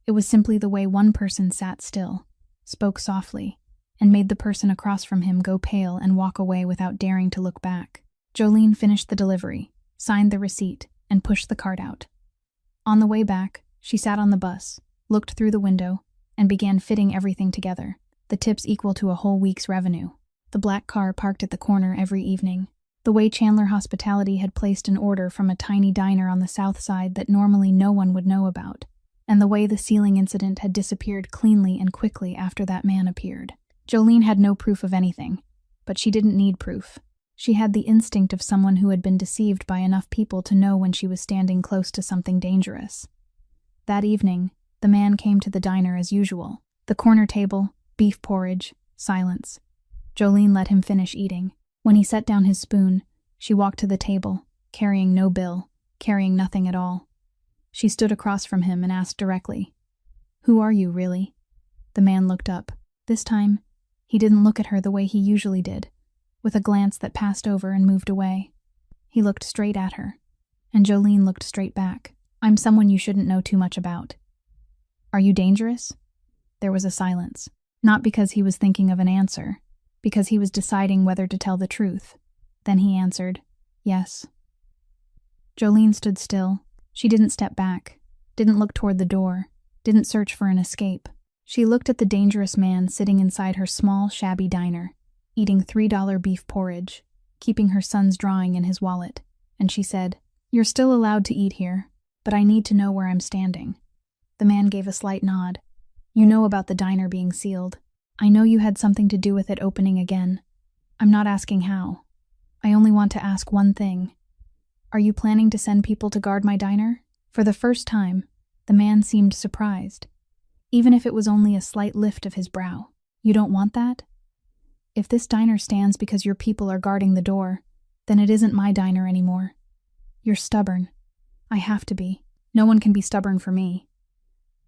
It was simply the way one person sat still, spoke softly, and made the person across from him go pale and walk away without daring to look back. Jolene finished the delivery, signed the receipt, and pushed the cart out. On the way back, she sat on the bus, looked through the window, and began fitting everything together, the tips equal to a whole week's revenue. The black car parked at the corner every evening. The way Chandler Hospitality had placed an order from a tiny diner on the south side that normally no one would know about, and the way the ceiling incident had disappeared cleanly and quickly after that man appeared. Jolene had no proof of anything, but she didn't need proof. She had the instinct of someone who had been deceived by enough people to know when she was standing close to something dangerous. That evening, the man came to the diner as usual. The corner table, beef porridge, silence. Jolene let him finish eating. When he set down his spoon, she walked to the table, carrying no bill, carrying nothing at all. She stood across from him and asked directly, "Who are you, really?" The man looked up. This time, he didn't look at her the way he usually did, with a glance that passed over and moved away. He looked straight at her, and Jolene looked straight back. "I'm someone you shouldn't know too much about." "Are you dangerous?" There was a silence, not because he was thinking of an answer, because he was deciding whether to tell the truth. Then he answered, "Yes." Jolene stood still. She didn't step back, didn't look toward the door, didn't search for an escape. She looked at the dangerous man sitting inside her small, shabby diner, eating $3 beef porridge, keeping her son's drawing in his wallet, and she said, "You're still allowed to eat here, but I need to know where I'm standing." The man gave a slight nod. "You know about the diner being sealed. I know you had something to do with it opening again. I'm not asking how. I only want to ask one thing. Are you planning to send people to guard my diner?" For the first time, the man seemed surprised, even if it was only a slight lift of his brow. "You don't want that? If this diner stands because your people are guarding the door, then it isn't my diner anymore. You're stubborn. I have to be. No one can be stubborn for me."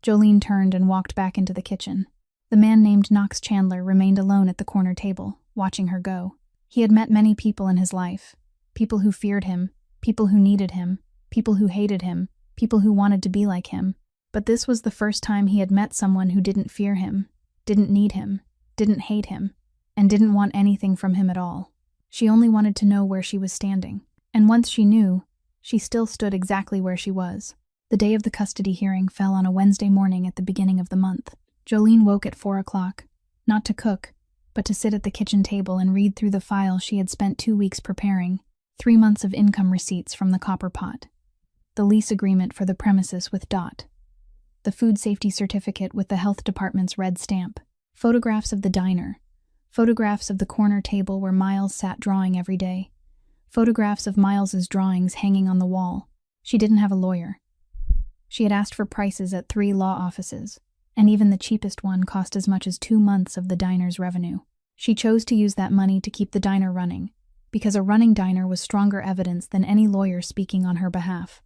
Jolene turned and walked back into the kitchen. The man named Knox Chandler remained alone at the corner table, watching her go. He had met many people in his life, people who feared him, people who needed him, people who hated him, people who wanted to be like him. But this was the first time he had met someone who didn't fear him, didn't need him, didn't hate him, and didn't want anything from him at all. She only wanted to know where she was standing. And once she knew, she still stood exactly where she was. The day of the custody hearing fell on a Wednesday morning at the beginning of the month. Jolene woke at 4 o'clock, not to cook, but to sit at the kitchen table and read through the file she had spent 2 weeks preparing, 3 months of income receipts from the copper pot, the lease agreement for the premises with Dot, the food safety certificate with the health department's red stamp, photographs of the diner, photographs of the corner table where Miles sat drawing every day, photographs of Miles's drawings hanging on the wall. She didn't have a lawyer. She had asked for prices at 3 law offices, and even the cheapest one cost as much as 2 months of the diner's revenue. She chose to use that money to keep the diner running, because a running diner was stronger evidence than any lawyer speaking on her behalf.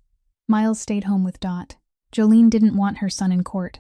Miles stayed home with Dot. Jolene didn't want her son in court,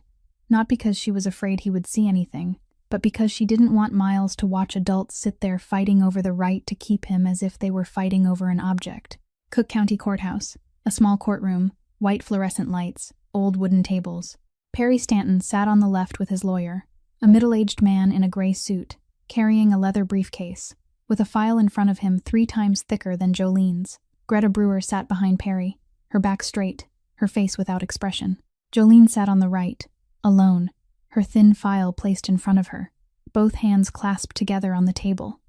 not because she was afraid he would see anything, but because she didn't want Miles to watch adults sit there fighting over the right to keep him as if they were fighting over an object. Cook County Courthouse, a small courtroom, white fluorescent lights, old wooden tables. Perry Stanton sat on the left with his lawyer, a middle-aged man in a gray suit, carrying a leather briefcase, with a file in front of him 3 times thicker than Jolene's. Greta Brewer sat behind Perry, her back straight, her face without expression. Jolene sat on the right, alone, her thin file placed in front of her, both hands clasped together on the table.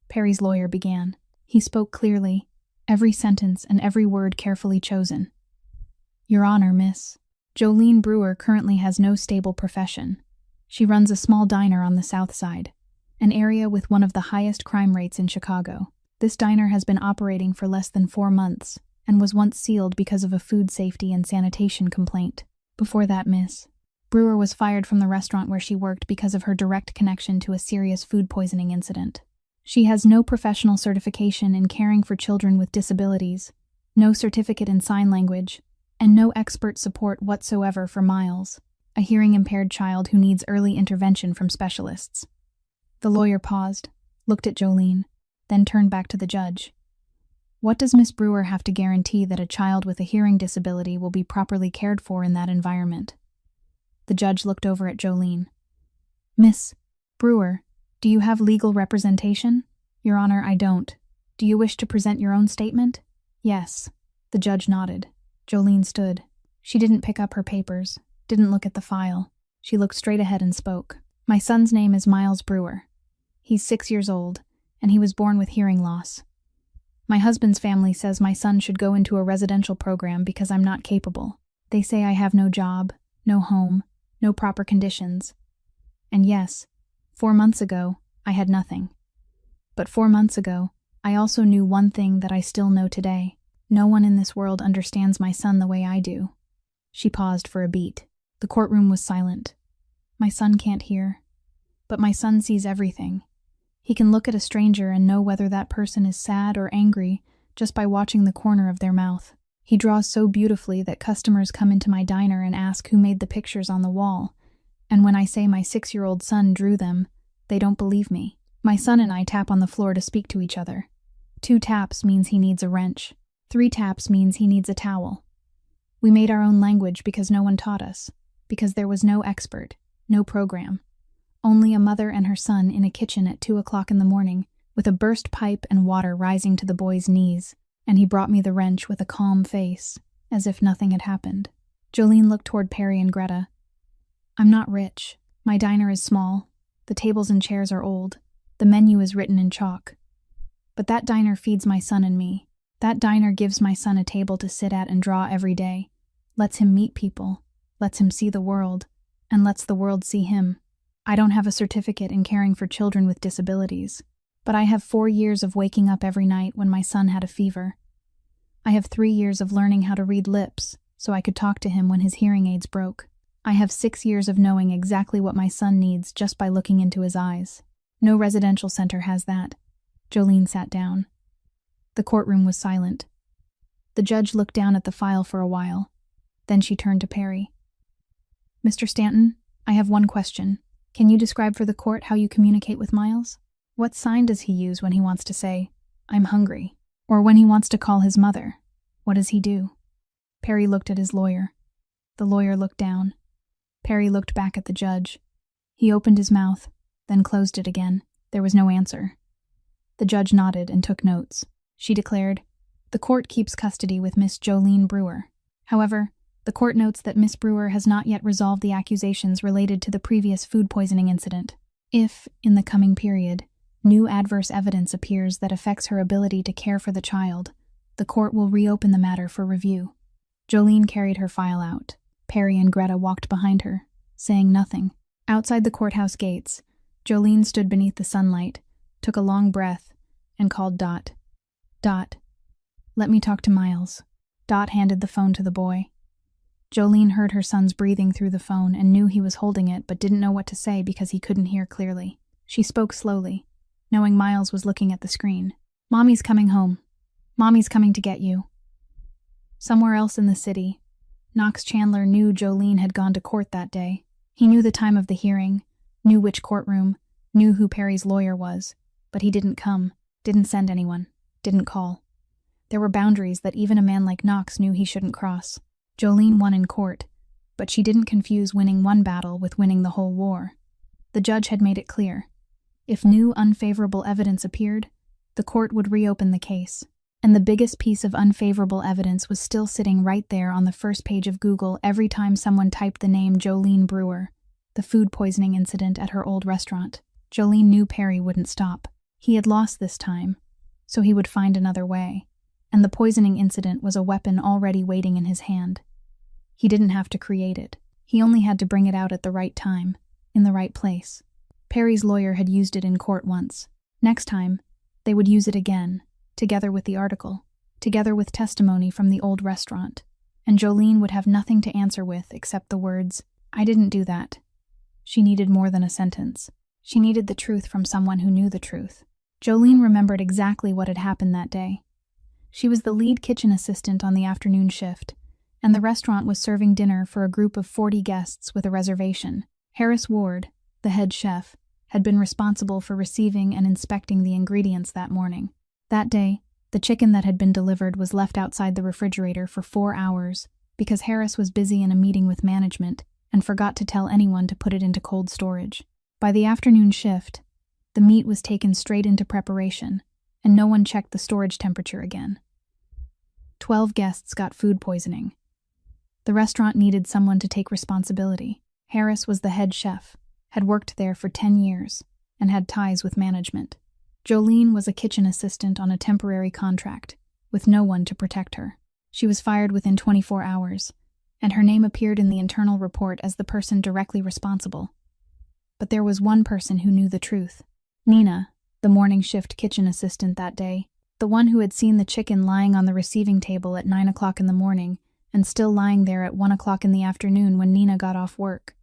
Perry's lawyer began. He spoke clearly, every sentence and every word carefully chosen. Your Honor, Miss, Jolene Brewer currently has no stable profession. She runs a small diner on the South Side, an area with one of the highest crime rates in Chicago. This diner has been operating for less than 4 months and was once sealed because of a food safety and sanitation complaint. Before that, Miss, Brewer was fired from the restaurant where she worked because of her direct connection to a serious food poisoning incident. She has no professional certification in caring for children with disabilities, no certificate in sign language, and no expert support whatsoever for Miles, a hearing-impaired child who needs early intervention from specialists. The lawyer paused, looked at Jolene, then turned back to the judge. What does Miss Brewer have to guarantee that a child with a hearing disability will be properly cared for in that environment? The judge looked over at Jolene. Miss Brewer, do you have legal representation? Your Honor, I don't. Do you wish to present your own statement? Yes. The judge nodded. Jolene stood. She didn't pick up her papers, didn't look at the file. She looked straight ahead and spoke. My son's name is Miles Brewer. He's 6 years old, and he was born with hearing loss. My husband's family says my son should go into a residential program because I'm not capable. They say I have no job, no home, no proper conditions. And yes, 4 months ago, I had nothing. But 4 months ago, I also knew one thing that I still know today. No one in this world understands my son the way I do. She paused for a beat. The courtroom was silent. My son can't hear. But my son sees everything. He can look at a stranger and know whether that person is sad or angry just by watching the corner of their mouth. He draws so beautifully that customers come into my diner and ask who made the pictures on the wall. And when I say my 6-year-old son drew them, they don't believe me. My son and I tap on the floor to speak to each other. 2 taps means he needs a wrench. 3 taps means he needs a towel. We made our own language because no one taught us, because there was no expert, no program. Only a mother and her son in a kitchen at 2 o'clock in the morning, with a burst pipe and water rising to the boy's knees, and he brought me the wrench with a calm face, as if nothing had happened. Jolene looked toward Perry and Greta. I'm not rich. My diner is small. The tables and chairs are old. The menu is written in chalk. But that diner feeds my son and me. That diner gives my son a table to sit at and draw every day, lets him meet people, lets him see the world, and lets the world see him. I don't have a certificate in caring for children with disabilities, but I have 4 years of waking up every night when my son had a fever. I have 3 years of learning how to read lips so I could talk to him when his hearing aids broke. I have 6 years of knowing exactly what my son needs just by looking into his eyes. No residential center has that. Jolene sat down. The courtroom was silent. The judge looked down at the file for a while. Then she turned to Perry. Mr. Stanton, I have one question. Can you describe for the court how you communicate with Miles? What sign does he use when he wants to say, I'm hungry? Or when he wants to call his mother? What does he do? Perry looked at his lawyer. The lawyer looked down. Perry looked back at the judge. He opened his mouth, then closed it again. There was no answer. The judge nodded and took notes. She declared, the court keeps custody with Miss Jolene Brewer. However, the court notes that Miss Brewer has not yet resolved the accusations related to the previous food poisoning incident. If, in the coming period, new adverse evidence appears that affects her ability to care for the child, the court will reopen the matter for review. Jolene carried her file out. Perry and Greta walked behind her, saying nothing. Outside the courthouse gates, Jolene stood beneath the sunlight, took a long breath, and called Dot. Dot, let me talk to Miles. Dot handed the phone to the boy. Jolene heard her son's breathing through the phone and knew he was holding it but didn't know what to say because he couldn't hear clearly. She spoke slowly, knowing Miles was looking at the screen. Mommy's coming home. Mommy's coming to get you. Somewhere else in the city, Knox Chandler knew Jolene had gone to court that day. He knew the time of the hearing, knew which courtroom, knew who Perry's lawyer was, but he didn't come, didn't send anyone, didn't call. There were boundaries that even a man like Knox knew he shouldn't cross. Jolene won in court, but she didn't confuse winning one battle with winning the whole war. The judge had made it clear. If new unfavorable evidence appeared, the court would reopen the case. And the biggest piece of unfavorable evidence was still sitting right there on the first page of Google every time someone typed the name Jolene Brewer. the food poisoning incident at her old restaurant. Jolene knew Perry wouldn't stop. He had lost this time, so he would find another way. And the poisoning incident was a weapon already waiting in his hand. He didn't have to create it. He only had to bring it out at the right time, in the right place. Perry's lawyer had used it in court once. Next time, they would use it again, together with the article, together with testimony from the old restaurant. And Jolene would have nothing to answer with except the words, "I didn't do that." She needed more than a sentence. She needed the truth from someone who knew the truth. Jolene remembered exactly what had happened that day. She was the lead kitchen assistant on the afternoon shift, and the restaurant was serving dinner for a group of 40 guests with a reservation. Harris Ward, the head chef, had been responsible for receiving and inspecting the ingredients that morning. That day, the chicken that had been delivered was left outside the refrigerator for 4 hours because Harris was busy in a meeting with management and forgot to tell anyone to put it into cold storage. By the afternoon shift, the meat was taken straight into preparation, and no one checked the storage temperature again. 12 guests got food poisoning. The restaurant needed someone to take responsibility. Harris was the head chef, had worked there for 10 years, and had ties with management. Jolene was a kitchen assistant on a temporary contract, with no one to protect her. She was fired within 24 hours, and her name appeared in the internal report as the person directly responsible. But there was one person who knew the truth. Nina, the morning shift kitchen assistant that day, the one who had seen the chicken lying on the receiving table at 9 o'clock in the morning and still lying there at 1 o'clock in the afternoon when Nina got off work.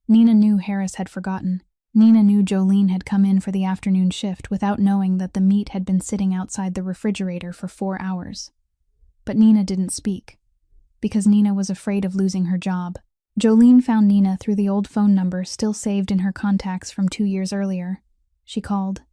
Nina knew Harris had forgotten. Nina knew Jolene had come in for the afternoon shift without knowing that the meat had been sitting outside the refrigerator for 4 hours. But Nina didn't speak, because Nina was afraid of losing her job. Jolene found Nina through the old phone number still saved in her contacts from 2 years earlier. She called.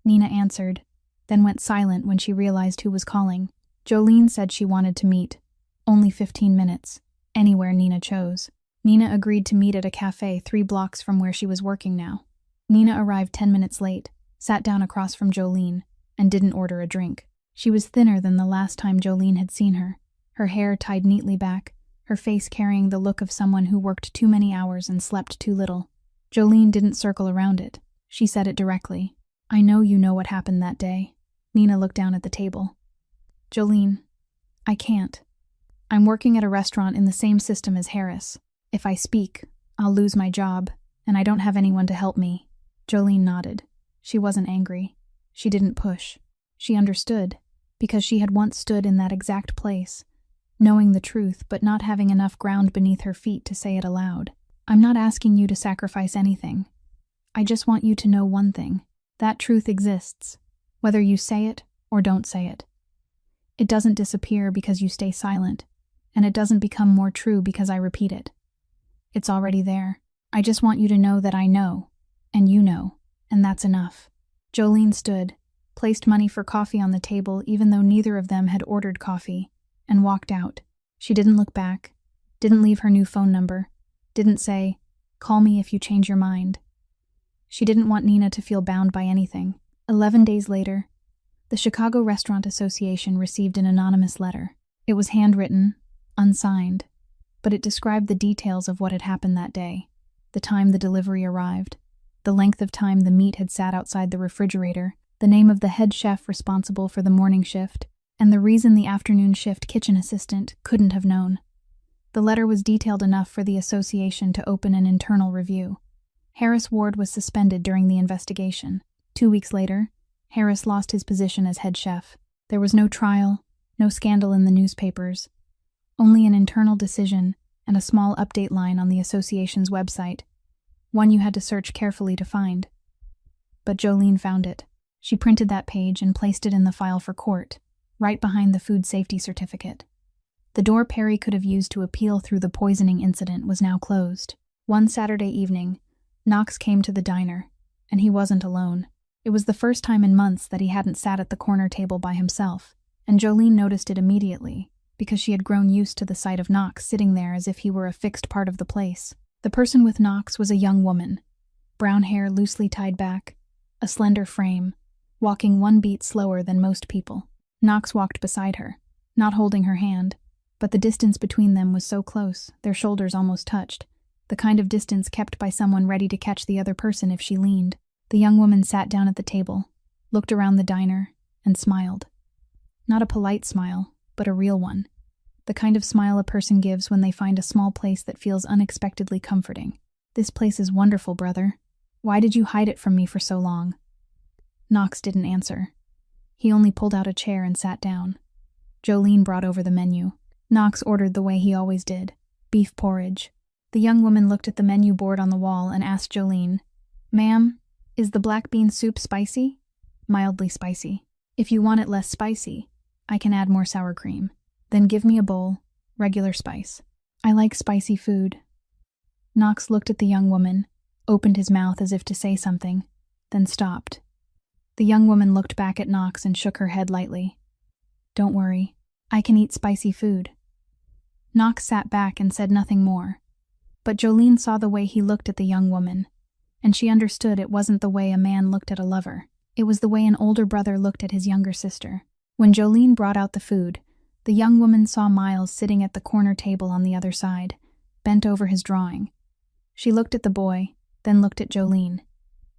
Nina answered, then went silent when she realized who was calling. Jolene said she wanted to meet. Only 15 minutes, anywhere Nina chose. Nina agreed to meet at a cafe 3 blocks from where she was working now. Nina arrived 10 minutes late, sat down across from Jolene, and didn't order a drink. She was thinner than the last time Jolene had seen her, her hair tied neatly back, her face carrying the look of someone who worked too many hours and slept too little. Jolene didn't circle around it. She said it directly. "I know you know what happened that day." Nina looked down at the table. "Jolene, I can't. I'm working at a restaurant in the same system as Harris. If I speak, I'll lose my job, and I don't have anyone to help me." Jolene nodded. She wasn't angry. She didn't push. She understood, because she had once stood in that exact place, knowing the truth but not having enough ground beneath her feet to say it aloud. "I'm not asking you to sacrifice anything. I just want you to know one thing. That truth exists, whether you say it or don't say it. It doesn't disappear because you stay silent, and it doesn't become more true because I repeat it. It's already there. I just want you to know that I know, and you know, and that's enough." Jolene stood, placed money for coffee on the table even though neither of them had ordered coffee, and walked out. She didn't look back, didn't leave her new phone number, didn't say, "Call me if you change your mind." She didn't want Nina to feel bound by anything. 11 days later, the Chicago Restaurant Association received an anonymous letter. It was handwritten, unsigned, but it described the details of what had happened that day, the time the delivery arrived, the length of time the meat had sat outside the refrigerator, the name of the head chef responsible for the morning shift, and the reason the afternoon shift kitchen assistant couldn't have known. The letter was detailed enough for the association to open an internal review. Harris Ward was suspended during the investigation. 2 weeks later, Harris lost his position as head chef. There was no trial, no scandal in the newspapers, only an internal decision and a small update line on the association's website, one you had to search carefully to find. But Jolene found it. She printed that page and placed it in the file for court, right behind the food safety certificate. The door Perry could have used to appeal through the poisoning incident was now closed. One Saturday evening, Knox came to the diner, and he wasn't alone. It was the first time in months that he hadn't sat at the corner table by himself, and Jolene noticed it immediately, because she had grown used to the sight of Knox sitting there as if he were a fixed part of the place. The person with Knox was a young woman, brown hair loosely tied back, a slender frame, walking 1 beat slower than most people. Knox walked beside her, not holding her hand, but the distance between them was so close, their shoulders almost touched, the kind of distance kept by someone ready to catch the other person if she leaned. The young woman sat down at the table, looked around the diner, and smiled. Not a polite smile, but a real one. The kind of smile a person gives when they find a small place that feels unexpectedly comforting. "This place is wonderful, brother. Why did you hide it from me for so long?" Knox didn't answer. He only pulled out a chair and sat down. Jolene brought over the menu. Knox ordered the way he always did, beef porridge. The young woman looked at the menu board on the wall and asked Jolene, "Ma'am, is the black bean soup spicy?" "Mildly spicy. If you want it less spicy, I can add more sour cream. Then give me a bowl, regular spice. I like spicy food." Knox looked at the young woman, opened his mouth as if to say something, then stopped. The young woman looked back at Knox and shook her head lightly. "Don't worry, I can eat spicy food." Knox sat back and said nothing more. But Jolene saw the way he looked at the young woman, and she understood it wasn't the way a man looked at a lover. It was the way an older brother looked at his younger sister. When Jolene brought out the food, the young woman saw Miles sitting at the corner table on the other side, bent over his drawing. She looked at the boy, then looked at Jolene.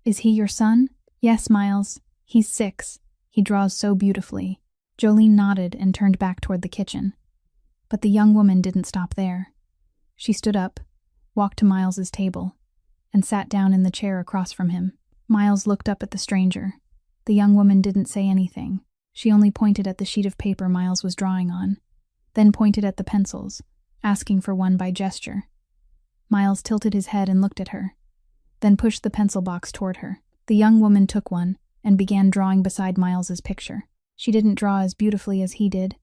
"Is he your son?" "Yes, Miles. He's 6. He draws so beautifully." Jolene nodded and turned back toward the kitchen. But the young woman didn't stop there. She stood up, walked to Miles's table, and sat down in the chair across from him. Miles looked up at the stranger. The young woman didn't say anything. She only pointed at the sheet of paper Miles was drawing on, then pointed at the pencils, asking for one by gesture. Miles tilted his head and looked at her, then pushed the pencil box toward her. The young woman took one and began drawing beside Miles's picture. She didn't draw as beautifully as he did,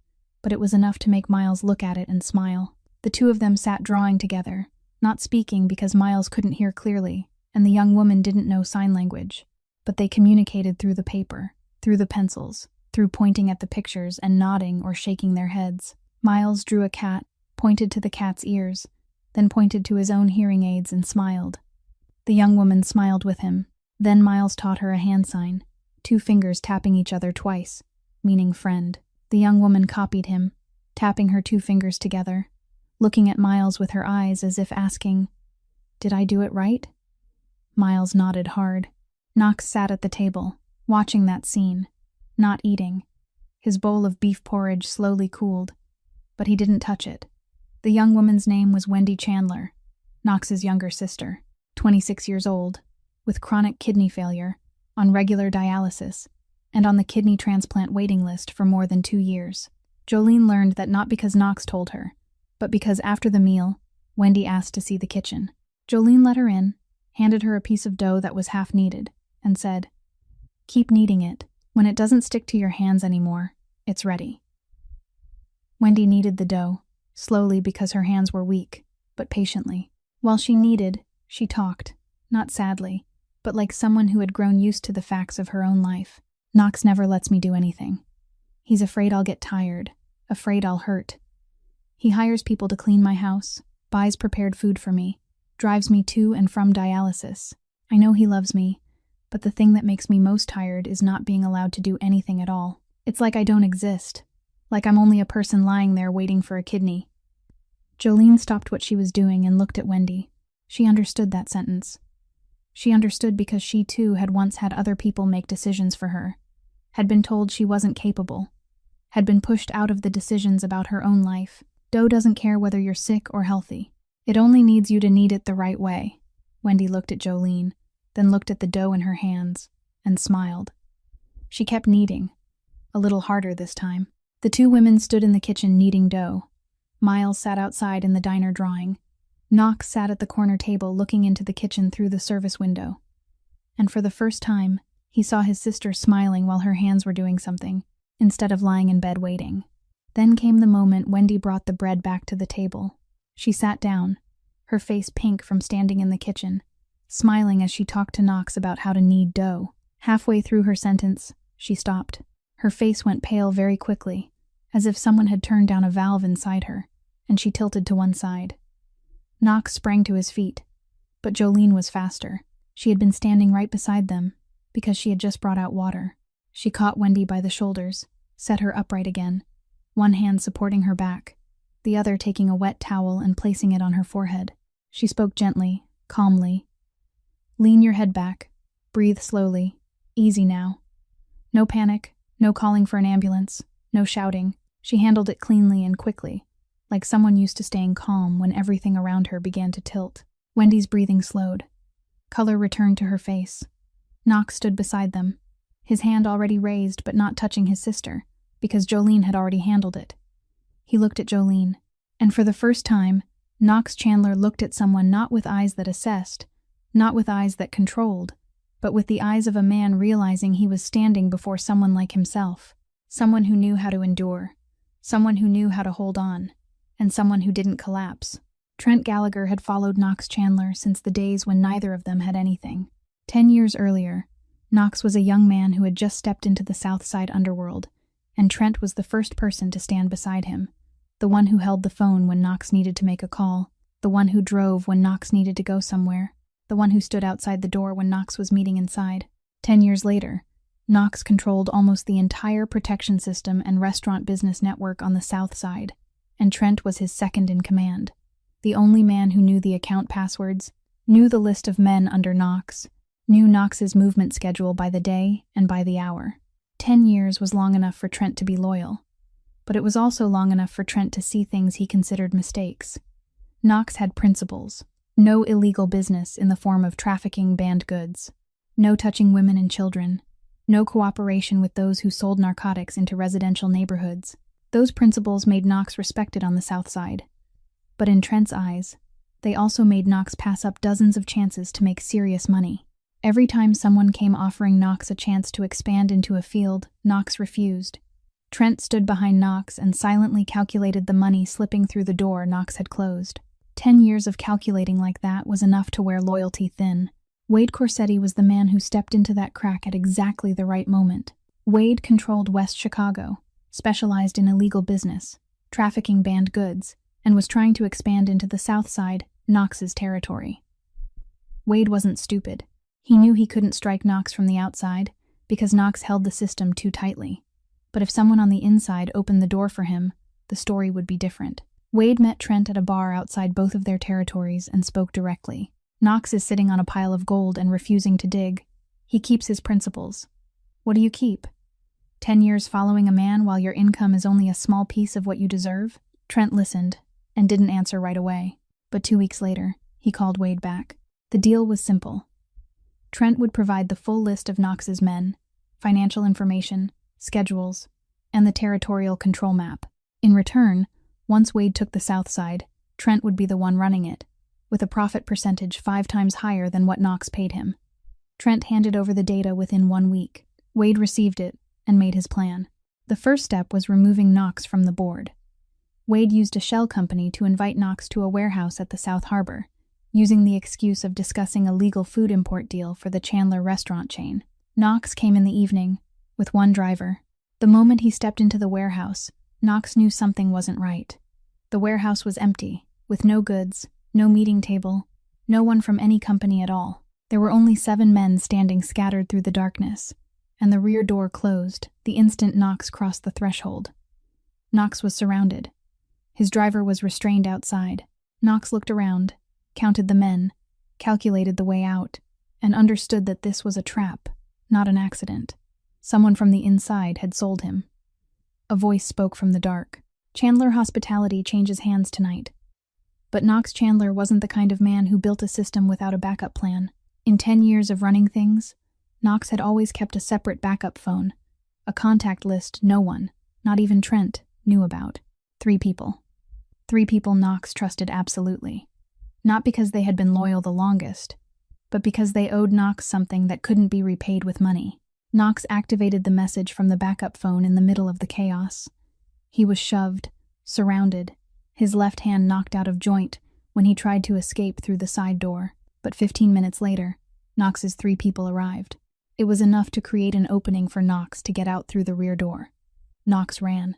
but it was enough to make Miles look at it and smile. The two of them sat drawing together, not speaking because Miles couldn't hear clearly, and the young woman didn't know sign language. But they communicated through the paper, through the pencils, through pointing at the pictures and nodding or shaking their heads. Miles drew a cat, pointed to the cat's ears, then pointed to his own hearing aids and smiled. The young woman smiled with him. Then Miles taught her a hand sign, 2 fingers tapping each other twice, meaning friend. The young woman copied him, tapping her 2 fingers together, looking at Miles with her eyes as if asking, "Did I do it right?" Miles nodded hard. Knox sat at the table, watching that scene, not eating. His bowl of beef porridge slowly cooled, but he didn't touch it. The young woman's name was Wendy Chandler, Knox's younger sister, 26 years old, with chronic kidney failure, on regular dialysis, and on the kidney transplant waiting list for more than 2 years. Jolene learned that not because Knox told her, but because after the meal, Wendy asked to see the kitchen. Jolene let her in, handed her a piece of dough that was half kneaded, and said, "Keep kneading it. When it doesn't stick to your hands anymore, it's ready." Wendy kneaded the dough, slowly because her hands were weak, but patiently. While she kneaded, she talked, not sadly, but like someone who had grown used to the facts of her own life. "Knox never lets me do anything. He's afraid I'll get tired, afraid I'll hurt. He hires people to clean my house, buys prepared food for me, drives me to and from dialysis. I know he loves me, but the thing that makes me most tired is not being allowed to do anything at all. It's like I don't exist, like I'm only a person lying there waiting for a kidney." Jolene stopped what she was doing and looked at Wendy. She understood that sentence. She understood because she too had once had other people make decisions for her, had been told she wasn't capable, had been pushed out of the decisions about her own life. Dough doesn't care whether you're sick or healthy. It only needs you to knead it the right way. Wendy looked at Jolene, then looked at the dough in her hands, and smiled. She kept kneading, a little harder this time. The 2 women stood in the kitchen kneading dough. Miles sat outside in the diner drawing. Knox sat at the corner table looking into the kitchen through the service window. And for the first time, he saw his sister smiling while her hands were doing something, instead of lying in bed waiting. Then came the moment Wendy brought the bread back to the table. She sat down, her face pink from standing in the kitchen, smiling as she talked to Knox about how to knead dough. Halfway through her sentence, she stopped. Her face went pale very quickly, as if someone had turned down a valve inside her, and she tilted to one side. Knox sprang to his feet, but Jolene was faster. She had been standing right beside them, because she had just brought out water. She caught Wendy by the shoulders, set her upright again, one hand supporting her back, the other taking a wet towel and placing it on her forehead. She spoke gently, calmly. "Lean your head back. Breathe slowly. Easy now. No panic, no calling for an ambulance, no shouting." She handled it cleanly and quickly, like someone used to staying calm when everything around her began to tilt. Wendy's breathing slowed. Color returned to her face. Knox stood beside them, his hand already raised but not touching his sister, because Jolene had already handled it. He looked at Jolene, and for the first time, Knox Chandler looked at someone not with eyes that assessed, not with eyes that controlled, but with the eyes of a man realizing he was standing before someone like himself, someone who knew how to endure, someone who knew how to hold on, and someone who didn't collapse. Trent Gallagher had followed Knox Chandler since the days when neither of them had anything. 10 years earlier, Knox was a young man who had just stepped into the South Side underworld, and Trent was the first person to stand beside him, the one who held the phone when Knox needed to make a call, the one who drove when Knox needed to go somewhere, the one who stood outside the door when Knox was meeting inside. 10 years later, Knox controlled almost the entire protection system and restaurant business network on the South Side, and Trent was his second in command, the only man who knew the account passwords, knew the list of men under Knox, knew Knox's movement schedule by the day and by the hour. 10 years was long enough for Trent to be loyal, but it was also long enough for Trent to see things he considered mistakes. Knox had principles. No illegal business in the form of trafficking banned goods. No touching women and children. No cooperation with those who sold narcotics into residential neighborhoods. Those principles made Knox respected on the South Side. But in Trent's eyes, they also made Knox pass up dozens of chances to make serious money. Every time someone came offering Knox a chance to expand into a field, Knox refused. Trent stood behind Knox and silently calculated the money slipping through the door Knox had closed. 10 years of calculating like that was enough to wear loyalty thin. Wade Corsetti was the man who stepped into that crack at exactly the right moment. Wade controlled West Chicago, specialized in illegal business, trafficking banned goods, and was trying to expand into the South Side, Knox's territory. Wade wasn't stupid. He knew he couldn't strike Knox from the outside, because Knox held the system too tightly. But if someone on the inside opened the door for him, the story would be different. Wade met Trent at a bar outside both of their territories and spoke directly. "Knox is sitting on a pile of gold and refusing to dig. He keeps his principles. What do you keep? 10 years following a man while your income is only a small piece of what you deserve?" Trent listened and didn't answer right away. But 2 weeks later, he called Wade back. The deal was simple. Trent would provide the full list of Knox's men, financial information, schedules, and the territorial control map. In return, once Wade took the South Side, Trent would be the one running it, with a profit percentage 5 times higher than what Knox paid him. Trent handed over the data within 1 week. Wade received it and made his plan. The first step was removing Knox from the board. Wade used a shell company to invite Knox to a warehouse at the South Harbor, using the excuse of discussing a legal food import deal for the Chandler restaurant chain. Knox came in the evening, with one driver. The moment he stepped into the warehouse, Knox knew something wasn't right. The warehouse was empty, with no goods, no meeting table, no one from any company at all. There were only 7 men standing scattered through the darkness, and the rear door closed the instant Knox crossed the threshold. Knox was surrounded. His driver was restrained outside. Knox looked around, counted the men, calculated the way out, and understood that this was a trap, not an accident. Someone from the inside had sold him. A voice spoke from the dark. "Chandler Hospitality changes hands tonight." But Knox Chandler wasn't the kind of man who built a system without a backup plan. In 10 years of running things, Knox had always kept a separate backup phone, a contact list no one, not even Trent, knew about. 3 people. 3 people Knox trusted absolutely. Not because they had been loyal the longest, but because they owed Knox something that couldn't be repaid with money. Knox activated the message from the backup phone in the middle of the chaos. He was shoved, surrounded, his left hand knocked out of joint when he tried to escape through the side door. But 15 minutes later, Knox's 3 people arrived. It was enough to create an opening for Knox to get out through the rear door. Knox ran.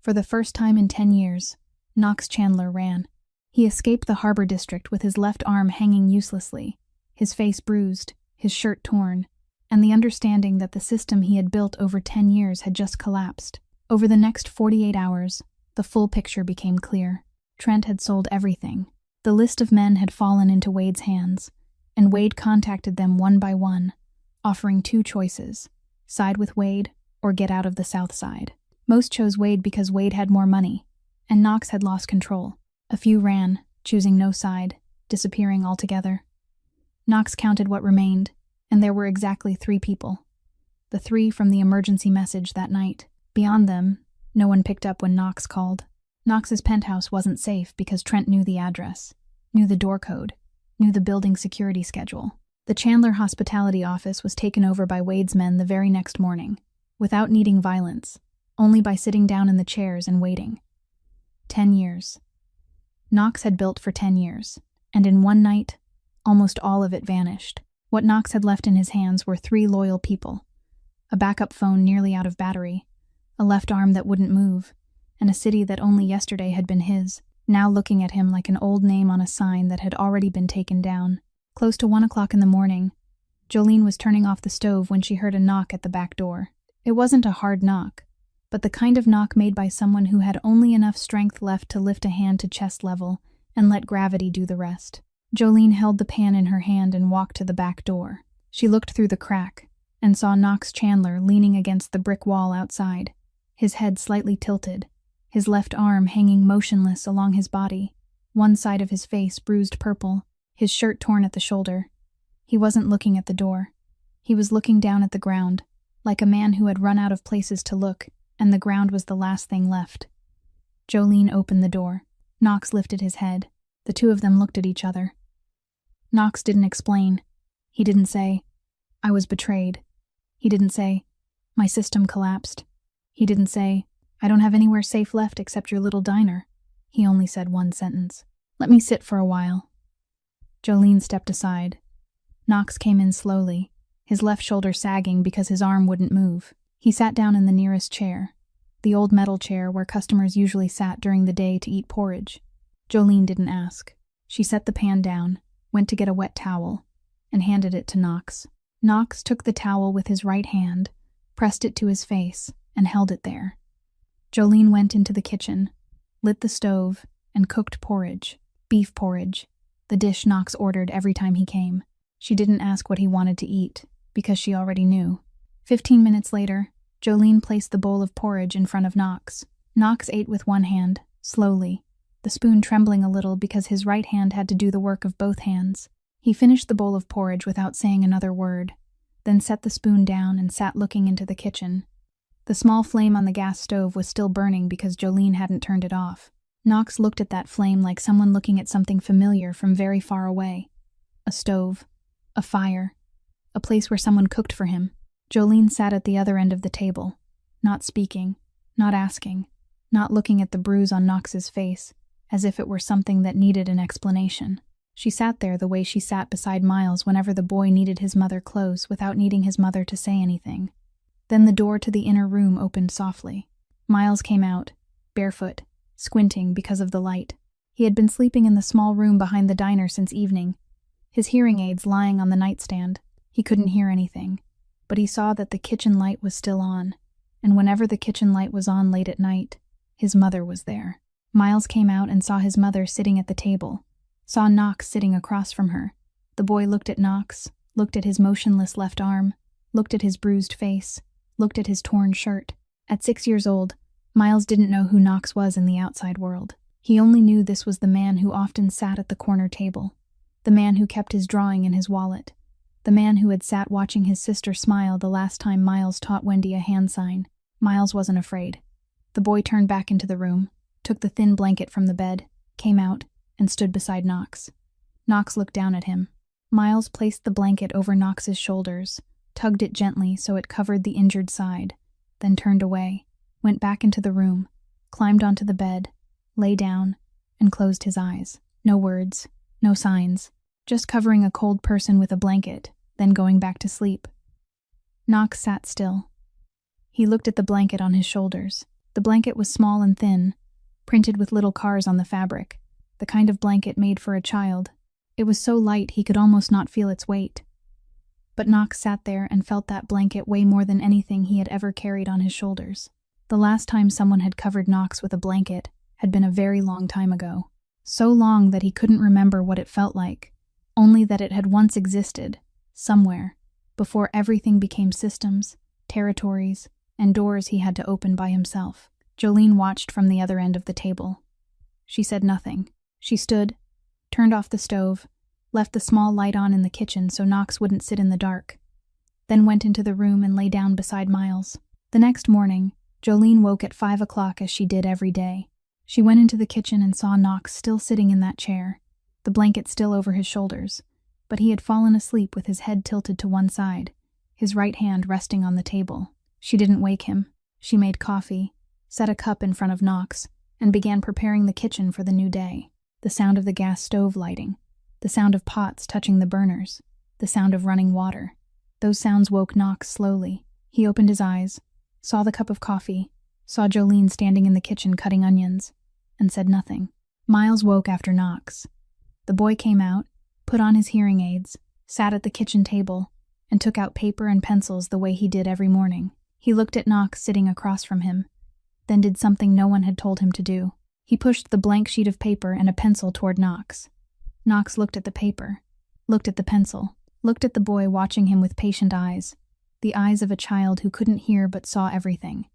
For the first time in 10 years, Knox Chandler ran. He escaped the harbor district with his left arm hanging uselessly, his face bruised, his shirt torn, and the understanding that the system he had built over 10 years had just collapsed. Over the next 48 hours, the full picture became clear. Trent had sold everything. The list of men had fallen into Wade's hands, and Wade contacted them one by one, offering 2 choices: side with Wade or get out of the South Side. Most chose Wade because Wade had more money, and Knox had lost control. A few ran, choosing no side, disappearing altogether. Knox counted what remained, and there were exactly 3 people. The 3 from the emergency message that night. Beyond them, no one picked up when Knox called. Knox's penthouse wasn't safe because Trent knew the address, knew the door code, knew the building security schedule. The Chandler hospitality office was taken over by Wade's men the very next morning, without needing violence, only by sitting down in the chairs and waiting. 10 years. Knox had built for 10 years, and in one night, almost all of it vanished. What Knox had left in his hands were 3 loyal people: a backup phone nearly out of battery, a left arm that wouldn't move, and a city that only yesterday had been his, now looking at him like an old name on a sign that had already been taken down. Close to 1 o'clock in the morning, Jolene was turning off the stove when she heard a knock at the back door. It wasn't a hard knock, but the kind of knock made by someone who had only enough strength left to lift a hand to chest level and let gravity do the rest. Jolene held the pan in her hand and walked to the back door. She looked through the crack and saw Knox Chandler leaning against the brick wall outside, his head slightly tilted, his left arm hanging motionless along his body, one side of his face bruised purple, his shirt torn at the shoulder. He wasn't looking at the door. He was looking down at the ground, like a man who had run out of places to look, and the ground was the last thing left. Jolene opened the door. Knox lifted his head. The 2 of them looked at each other. Knox didn't explain. He didn't say, "I was betrayed." He didn't say, "My system collapsed." He didn't say, "I don't have anywhere safe left except your little diner." He only said one sentence: "Let me sit for a while." Jolene stepped aside. Knox came in slowly, his left shoulder sagging because his arm wouldn't move. He sat down in the nearest chair, the old metal chair where customers usually sat during the day to eat porridge. Jolene didn't ask. She set the pan down, went to get a wet towel, and handed it to Knox. Knox took the towel with his right hand, pressed it to his face, and held it there. Jolene went into the kitchen, lit the stove, and cooked porridge. Beef porridge, the dish Knox ordered every time he came. She didn't ask what he wanted to eat, because she already knew. 15 minutes later, Jolene placed the bowl of porridge in front of Knox. Knox ate with one hand, slowly, the spoon trembling a little because his right hand had to do the work of both hands. He finished the bowl of porridge without saying another word, then set the spoon down and sat looking into the kitchen. The small flame on the gas stove was still burning because Jolene hadn't turned it off. Knox looked at that flame like someone looking at something familiar from very far away. A stove, a fire, a place where someone cooked for him. Jolene sat at the other end of the table, not speaking, not asking, not looking at the bruise on Knox's face, as if it were something that needed an explanation. She sat there the way she sat beside Miles whenever the boy needed his mother close without needing his mother to say anything. Then the door to the inner room opened softly. Miles came out, barefoot, squinting because of the light. He had been sleeping in the small room behind the diner since evening, his hearing aids lying on the nightstand. He couldn't hear anything, but he saw that the kitchen light was still on, and whenever the kitchen light was on late at night, his mother was there. Miles came out and saw his mother sitting at the table, saw Knox sitting across from her. The boy looked at Knox, looked at his motionless left arm, looked at his bruised face, looked at his torn shirt. At 6 years old, Miles didn't know who Knox was in the outside world. He only knew this was the man who often sat at the corner table, the man who kept his drawing in his wallet, the man who had sat watching his sister smile the last time Miles taught Wendy a hand sign. Miles wasn't afraid. The boy turned back into the room, took the thin blanket from the bed, came out, and stood beside Knox. Knox looked down at him. Miles placed the blanket over Knox's shoulders, tugged it gently so it covered the injured side, then turned away, went back into the room, climbed onto the bed, lay down, and closed his eyes. No words, no signs, just covering a cold person with a blanket, then going back to sleep. Knox sat still. He looked at the blanket on his shoulders. The blanket was small and thin, printed with little cars on the fabric, the kind of blanket made for a child. It was so light he could almost not feel its weight. But Knox sat there and felt that blanket way more than anything he had ever carried on his shoulders. The last time someone had covered Knox with a blanket had been a very long time ago. so long that he couldn't remember what it felt like, only that it had once existed, somewhere, before everything became systems, territories, and doors he had to open by himself. Jolene watched from the other end of the table. She said nothing. She stood, turned off the stove, left the small light on in the kitchen so Knox wouldn't sit in the dark, then went into the room and lay down beside Miles. The next morning, Jolene woke at 5 o'clock as she did every day. She went into the kitchen and saw Knox still sitting in that chair, the blanket still over his shoulders, but he had fallen asleep with his head tilted to one side, his right hand resting on the table. She didn't wake him. She made coffee, set a cup in front of Knox, and began preparing the kitchen for the new day. The sound of the gas stove lighting, the sound of pots touching the burners, the sound of running water. Those sounds woke Knox slowly. He opened his eyes, saw the cup of coffee, saw Jolene standing in the kitchen cutting onions, and said nothing. Miles woke after Knox. The boy came out, put on his hearing aids, sat at the kitchen table, and took out paper and pencils the way he did every morning. He looked at Knox sitting across from him, then did something no one had told him to do. He pushed the blank sheet of paper and a pencil toward Knox. Knox looked at the paper, looked at the pencil, looked at the boy watching him with patient eyes, the eyes of a child who couldn't hear but saw everything.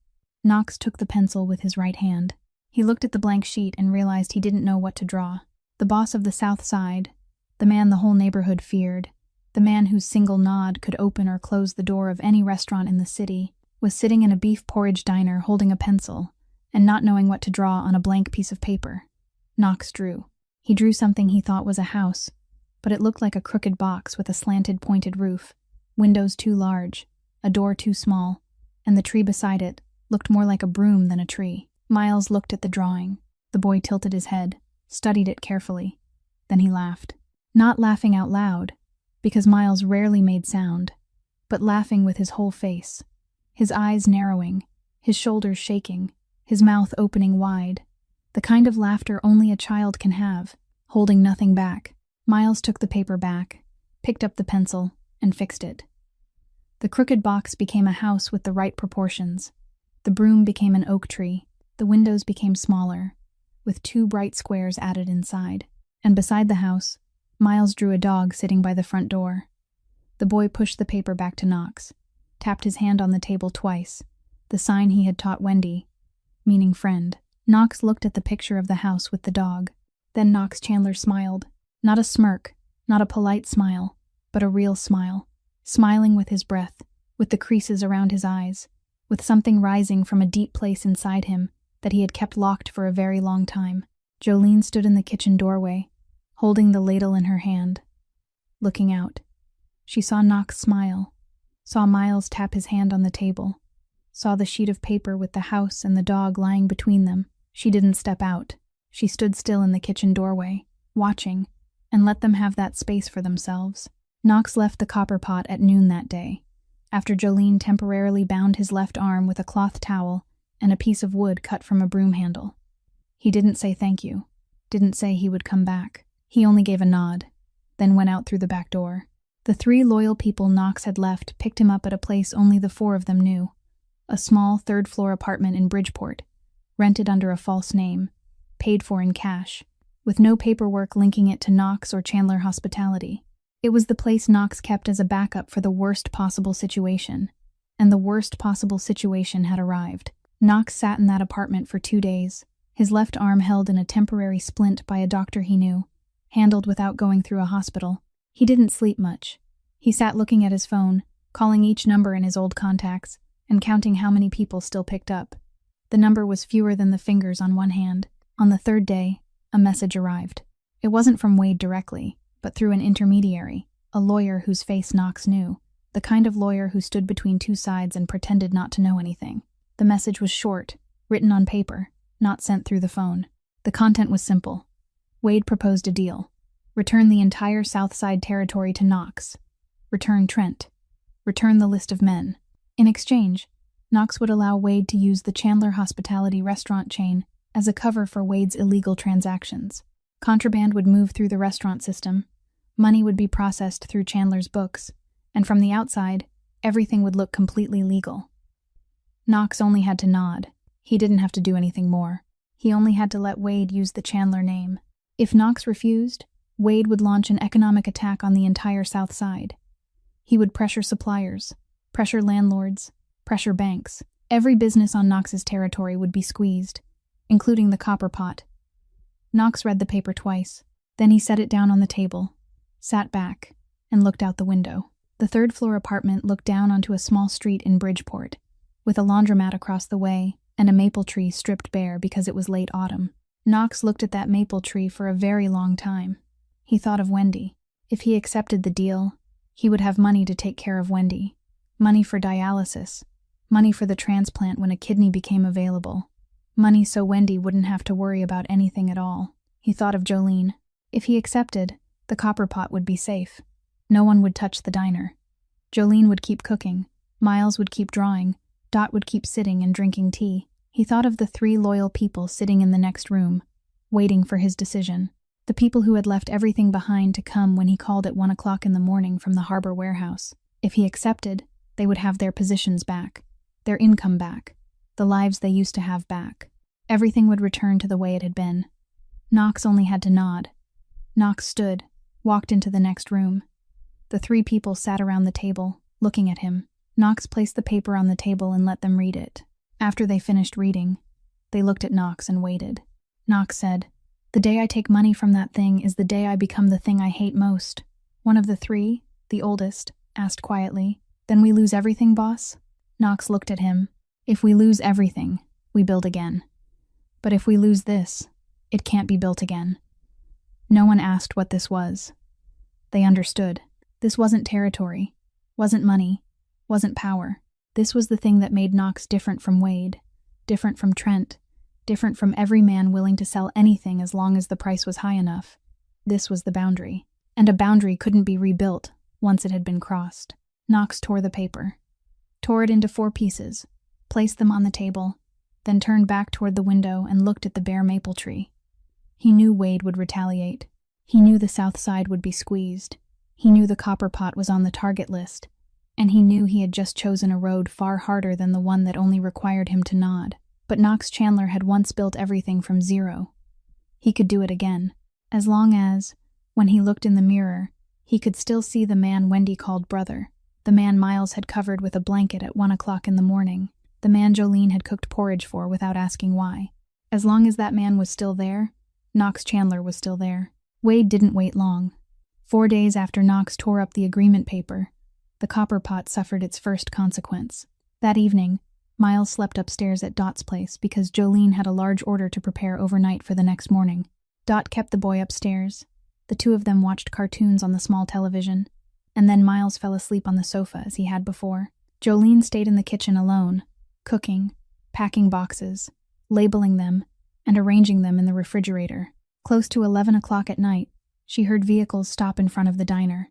Knox took the pencil with his right hand. He looked at the blank sheet and realized he didn't know what to draw. The boss of the South Side, the man the whole neighborhood feared, the man whose single nod could open or close the door of any restaurant in the city, was sitting in a beef porridge diner holding a pencil and not knowing what to draw on a blank piece of paper. Knox drew. He drew something he thought was a house, but it looked like a crooked box with a slanted pointed roof, windows too large, a door too small, and the tree beside it looked more like a broom than a tree. Miles looked at the drawing. The boy tilted his head, studied it carefully. Then he laughed. Not laughing out loud, because Miles rarely made sound, but laughing with his whole face, his eyes narrowing, his shoulders shaking, his mouth opening wide. The kind of laughter only a child can have, holding nothing back. Miles took the paper back, picked up the pencil, and fixed it. The crooked box became a house with the right proportions. The broom became an oak tree. The windows became smaller, with 2 bright squares added inside. And beside the house, Miles drew a dog sitting by the front door. The boy pushed the paper back to Knox, tapped his hand on the table twice, the sign he had taught Wendy, meaning friend. Knox looked at the picture of the house with the dog. Then Knox Chandler smiled. Not a smirk, not a polite smile, but a real smile. Smiling with his breath, with the creases around his eyes, with something rising from a deep place inside him that he had kept locked for a very long time. Jolene stood in the kitchen doorway, holding the ladle in her hand, looking out. She saw Knox smile, saw Miles tap his hand on the table, saw the sheet of paper with the house and the dog lying between them. She didn't step out. She stood still in the kitchen doorway, watching, and let them have that space for themselves. Knox left the copper pot at noon that day, after Jolene temporarily bound his left arm with a cloth towel and a piece of wood cut from a broom handle. He didn't say thank you, didn't say he would come back. He only gave a nod, then went out through the back door. The 3 loyal people Knox had left picked him up at a place only the 4 of them knew, a small 3rd-floor apartment in Bridgeport, rented under a false name, paid for in cash, with no paperwork linking it to Knox or Chandler Hospitality. It was the place Knox kept as a backup for the worst possible situation, and the worst possible situation had arrived. Knox sat in that apartment for 2 days, his left arm held in a temporary splint by a doctor he knew, handled without going through a hospital. He didn't sleep much. He sat looking at his phone, calling each number in his old contacts, and counting how many people still picked up. The number was fewer than the fingers on one hand. On the 3rd day, a message arrived. It wasn't from Wade directly, but through an intermediary, a lawyer whose face Knox knew, the kind of lawyer who stood between 2 sides and pretended not to know anything. The message was short, written on paper, not sent through the phone. The content was simple. Wade proposed a deal. Return the entire South Side territory to Knox. Return Trent. Return the list of men. In exchange, Knox would allow Wade to use the Chandler Hospitality restaurant chain as a cover for Wade's illegal transactions. Contraband would move through the restaurant system, money would be processed through Chandler's books, and from the outside, everything would look completely legal. Knox only had to nod. He didn't have to do anything more. He only had to let Wade use the Chandler name. If Knox refused, Wade would launch an economic attack on the entire South Side. He would pressure suppliers, pressure landlords, pressure banks. Every business on Knox's territory would be squeezed, including the copper pot. Knox read the paper twice. Then he set it down on the table, sat back, and looked out the window. The third-floor apartment looked down onto a small street in Bridgeport, with a laundromat across the way and a maple tree stripped bare because it was late autumn. Knox looked at that maple tree for a very long time. He thought of Wendy. If he accepted the deal, he would have money to take care of Wendy, money for dialysis, money for the transplant when a kidney became available, money so Wendy wouldn't have to worry about anything at all. He thought of Jolene. If he accepted, the copper pot would be safe. No one would touch the diner. Jolene would keep cooking, Miles would keep drawing, Dot would keep sitting and drinking tea. He thought of the 3 loyal people sitting in the next room, waiting for his decision. The people who had left everything behind to come when he called at 1 o'clock in the morning from the harbor warehouse. If he accepted, they would have their positions back, their income back, the lives they used to have back. Everything would return to the way it had been. Knox only had to nod. Knox stood, walked into the next room. The 3 people sat around the table, looking at him. Knox placed the paper on the table and let them read it. After they finished reading, they looked at Knox and waited. Knox said, "The day I take money from that thing is the day I become the thing I hate most." One of the 3, the oldest, asked quietly, "Then we lose everything, boss?" Knox looked at him. "If we lose everything, we build again. But if we lose this, it can't be built again." No one asked what this was. They understood. This wasn't territory, wasn't money, wasn't power. This was the thing that made Knox different from Wade, different from Trent, different from every man willing to sell anything as long as the price was high enough. This was the boundary. And a boundary couldn't be rebuilt once it had been crossed. Knox tore the paper, tore it into 4 pieces, placed them on the table, then turned back toward the window and looked at the bare maple tree. He knew Wade would retaliate. He knew the South Side would be squeezed. He knew the copper pot was on the target list. And he knew he had just chosen a road far harder than the one that only required him to nod. But Knox Chandler had once built everything from zero. He could do it again, as long as, when he looked in the mirror, he could still see the man Wendy called brother, the man Miles had covered with a blanket at 1 o'clock in the morning, the man Jolene had cooked porridge for without asking why. As long as that man was still there, Knox Chandler was still there. Wade didn't wait long. 4 days after Knox tore up the agreement paper, the copper pot suffered its first consequence. That evening, Miles slept upstairs at Dot's place because Jolene had a large order to prepare overnight for the next morning. Dot kept the boy upstairs. The 2 of them watched cartoons on the small television, and then Miles fell asleep on the sofa as he had before. Jolene stayed in the kitchen alone, cooking, packing boxes, labeling them, and arranging them in the refrigerator. Close to 11 o'clock at night, she heard vehicles stop in front of the diner.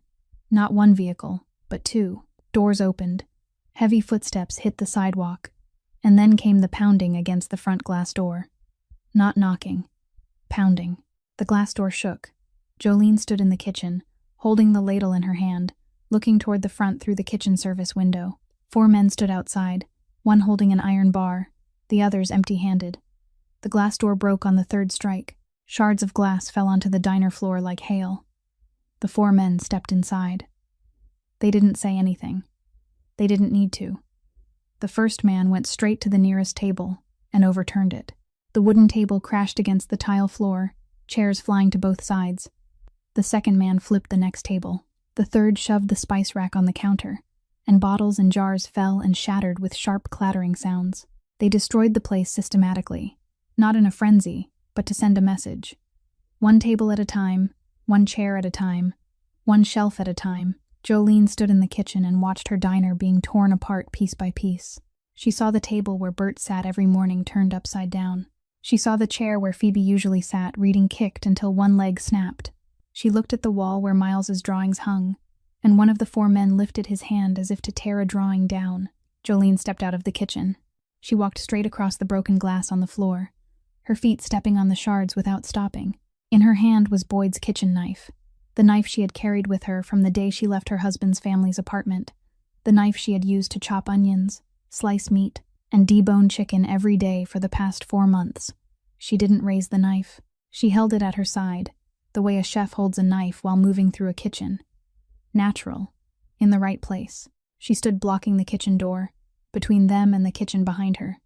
Not 1 vehicle, but 2. Doors opened. Heavy footsteps hit the sidewalk, and then came the pounding against the front glass door. Not knocking. Pounding. The glass door shook. Jolene stood in the kitchen, holding the ladle in her hand, looking toward the front through the kitchen service window. 4 men stood outside, one holding an iron bar, the others empty-handed. The glass door broke on the 3rd strike. Shards of glass fell onto the diner floor like hail. The 4 men stepped inside. They didn't say anything. They didn't need to. The first man went straight to the nearest table and overturned it. The wooden table crashed against the tile floor, chairs flying to both sides. The second man flipped the next table. The third shoved the spice rack on the counter, and bottles and jars fell and shattered with sharp clattering sounds. They destroyed the place systematically, not in a frenzy, but to send a message. 1 table at a time, 1 chair at a time, 1 shelf at a time. Jolene stood in the kitchen and watched her diner being torn apart piece by piece. She saw the table where Bert sat every morning turned upside down. She saw the chair where Phoebe usually sat reading kicked until 1 leg snapped. She looked at the wall where Miles's drawings hung, and one of the 4 men lifted his hand as if to tear a drawing down. Jolene stepped out of the kitchen. She walked straight across the broken glass on the floor, her feet stepping on the shards without stopping. In her hand was Boyd's kitchen knife, the knife she had carried with her from the day she left her husband's family's apartment, the knife she had used to chop onions, slice meat, and debone chicken every day for the past 4 months. She didn't raise the knife. She held it at her side, the way a chef holds a knife while moving through a kitchen. Natural, in the right place. She stood blocking the kitchen door, between them and the kitchen behind her.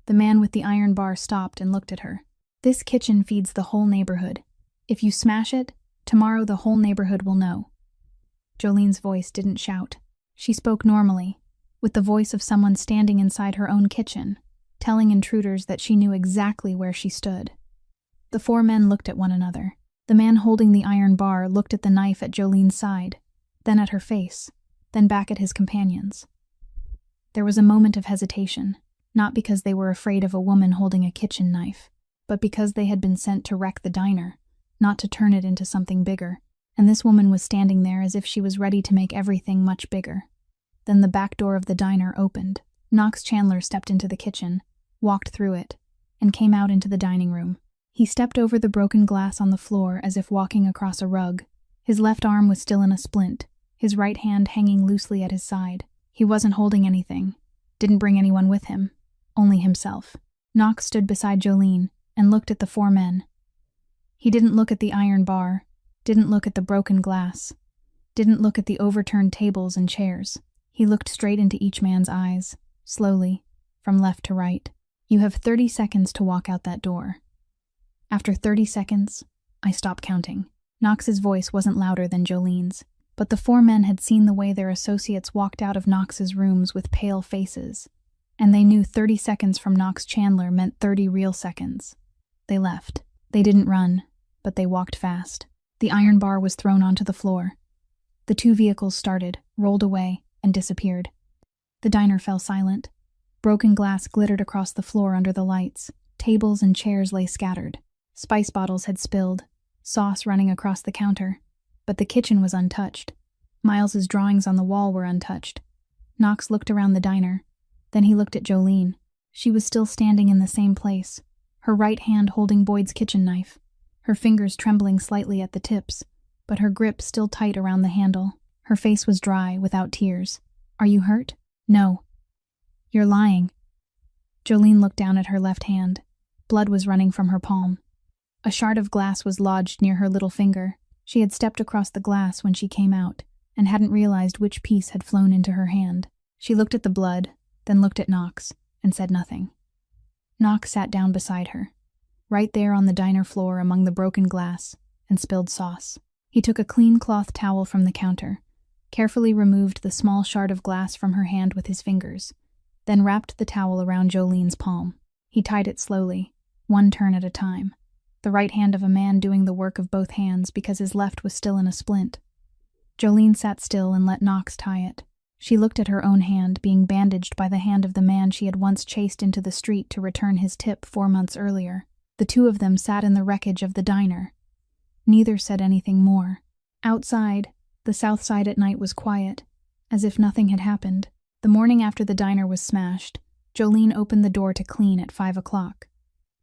The man with the iron bar stopped and looked at her. This kitchen feeds the whole neighborhood. If you smash it, tomorrow the whole neighborhood will know. Jolene's voice didn't shout. She spoke normally, with the voice of someone standing inside her own kitchen, telling intruders that she knew exactly where she stood. The four men looked at one another. The man holding the iron bar looked at the knife at Jolene's side, then at her face, then back at his companions. There was a moment of hesitation, not because they were afraid of a woman holding a kitchen knife, but because they had been sent to wreck the diner, not to turn it into something bigger, and this woman was standing there as if she was ready to make everything much bigger. Then the back door of the diner opened. Knox Chandler stepped into the kitchen, walked through it, and came out into the dining room. He stepped over the broken glass on the floor as if walking across a rug. His left arm was still in a splint, his right hand hanging loosely at his side. He wasn't holding anything, didn't bring anyone with him, only himself. Knox stood beside Jolene and looked at the four men. He didn't look at the iron bar, didn't look at the broken glass, didn't look at the overturned tables and chairs. He looked straight into each man's eyes, slowly, from left to right. You have 30 seconds to walk out that door. After 30 seconds, I stopped counting. Knox's voice wasn't louder than Jolene's, but the four men had seen the way their associates walked out of Knox's rooms with pale faces, and they knew 30 seconds from Knox Chandler meant 30 real seconds. They left. They didn't run, but they walked fast. The iron bar was thrown onto the floor. The two vehicles started, rolled away, and disappeared. The diner fell silent. Broken glass glittered across the floor under the lights. Tables and chairs lay scattered. Spice bottles had spilled, sauce running across the counter. But the kitchen was untouched. Miles's drawings on the wall were untouched. Knox looked around the diner. Then he looked at Jolene. She was still standing in the same place, her right hand holding Boyd's kitchen knife, her fingers trembling slightly at the tips, but her grip still tight around the handle. Her face was dry, without tears. Are you hurt? No. You're lying. Jolene looked down at her left hand. Blood was running from her palm. A shard of glass was lodged near her little finger. She had stepped across the glass when she came out, and hadn't realized which piece had flown into her hand. She looked at the blood, then looked at Knox, and said nothing. Knox sat down beside her, right there on the diner floor among the broken glass, and spilled sauce. He took a clean cloth towel from the counter, carefully removed the small shard of glass from her hand with his fingers, then wrapped the towel around Jolene's palm. He tied it slowly, one turn at a time, the right hand of a man doing the work of both hands because his left was still in a splint. Jolene sat still and let Knox tie it. She looked at her own hand being bandaged by the hand of the man she had once chased into the street to return his tip 4 months earlier. The two of them sat in the wreckage of the diner. Neither said anything more. Outside, the south side at night was quiet, as if nothing had happened. The morning after the diner was smashed, Jolene opened the door to clean at 5 o'clock.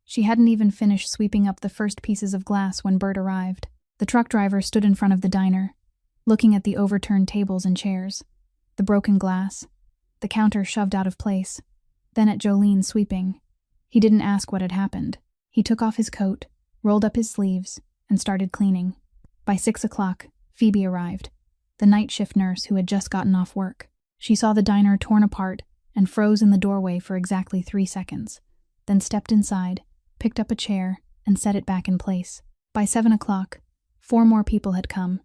She hadn't even finished sweeping up the first pieces of glass when Bert arrived. The truck driver stood in front of the diner, looking at the overturned tables and chairs, the broken glass, the counter shoved out of place, then at Jolene sweeping. He didn't ask what had happened. He took off his coat, rolled up his sleeves, and started cleaning. By 6 o'clock, Phoebe arrived, the night shift nurse who had just gotten off work. She saw the diner torn apart and froze in the doorway for exactly 3 seconds, then stepped inside, picked up a chair, and set it back in place. By 7 o'clock, 4 more people had come.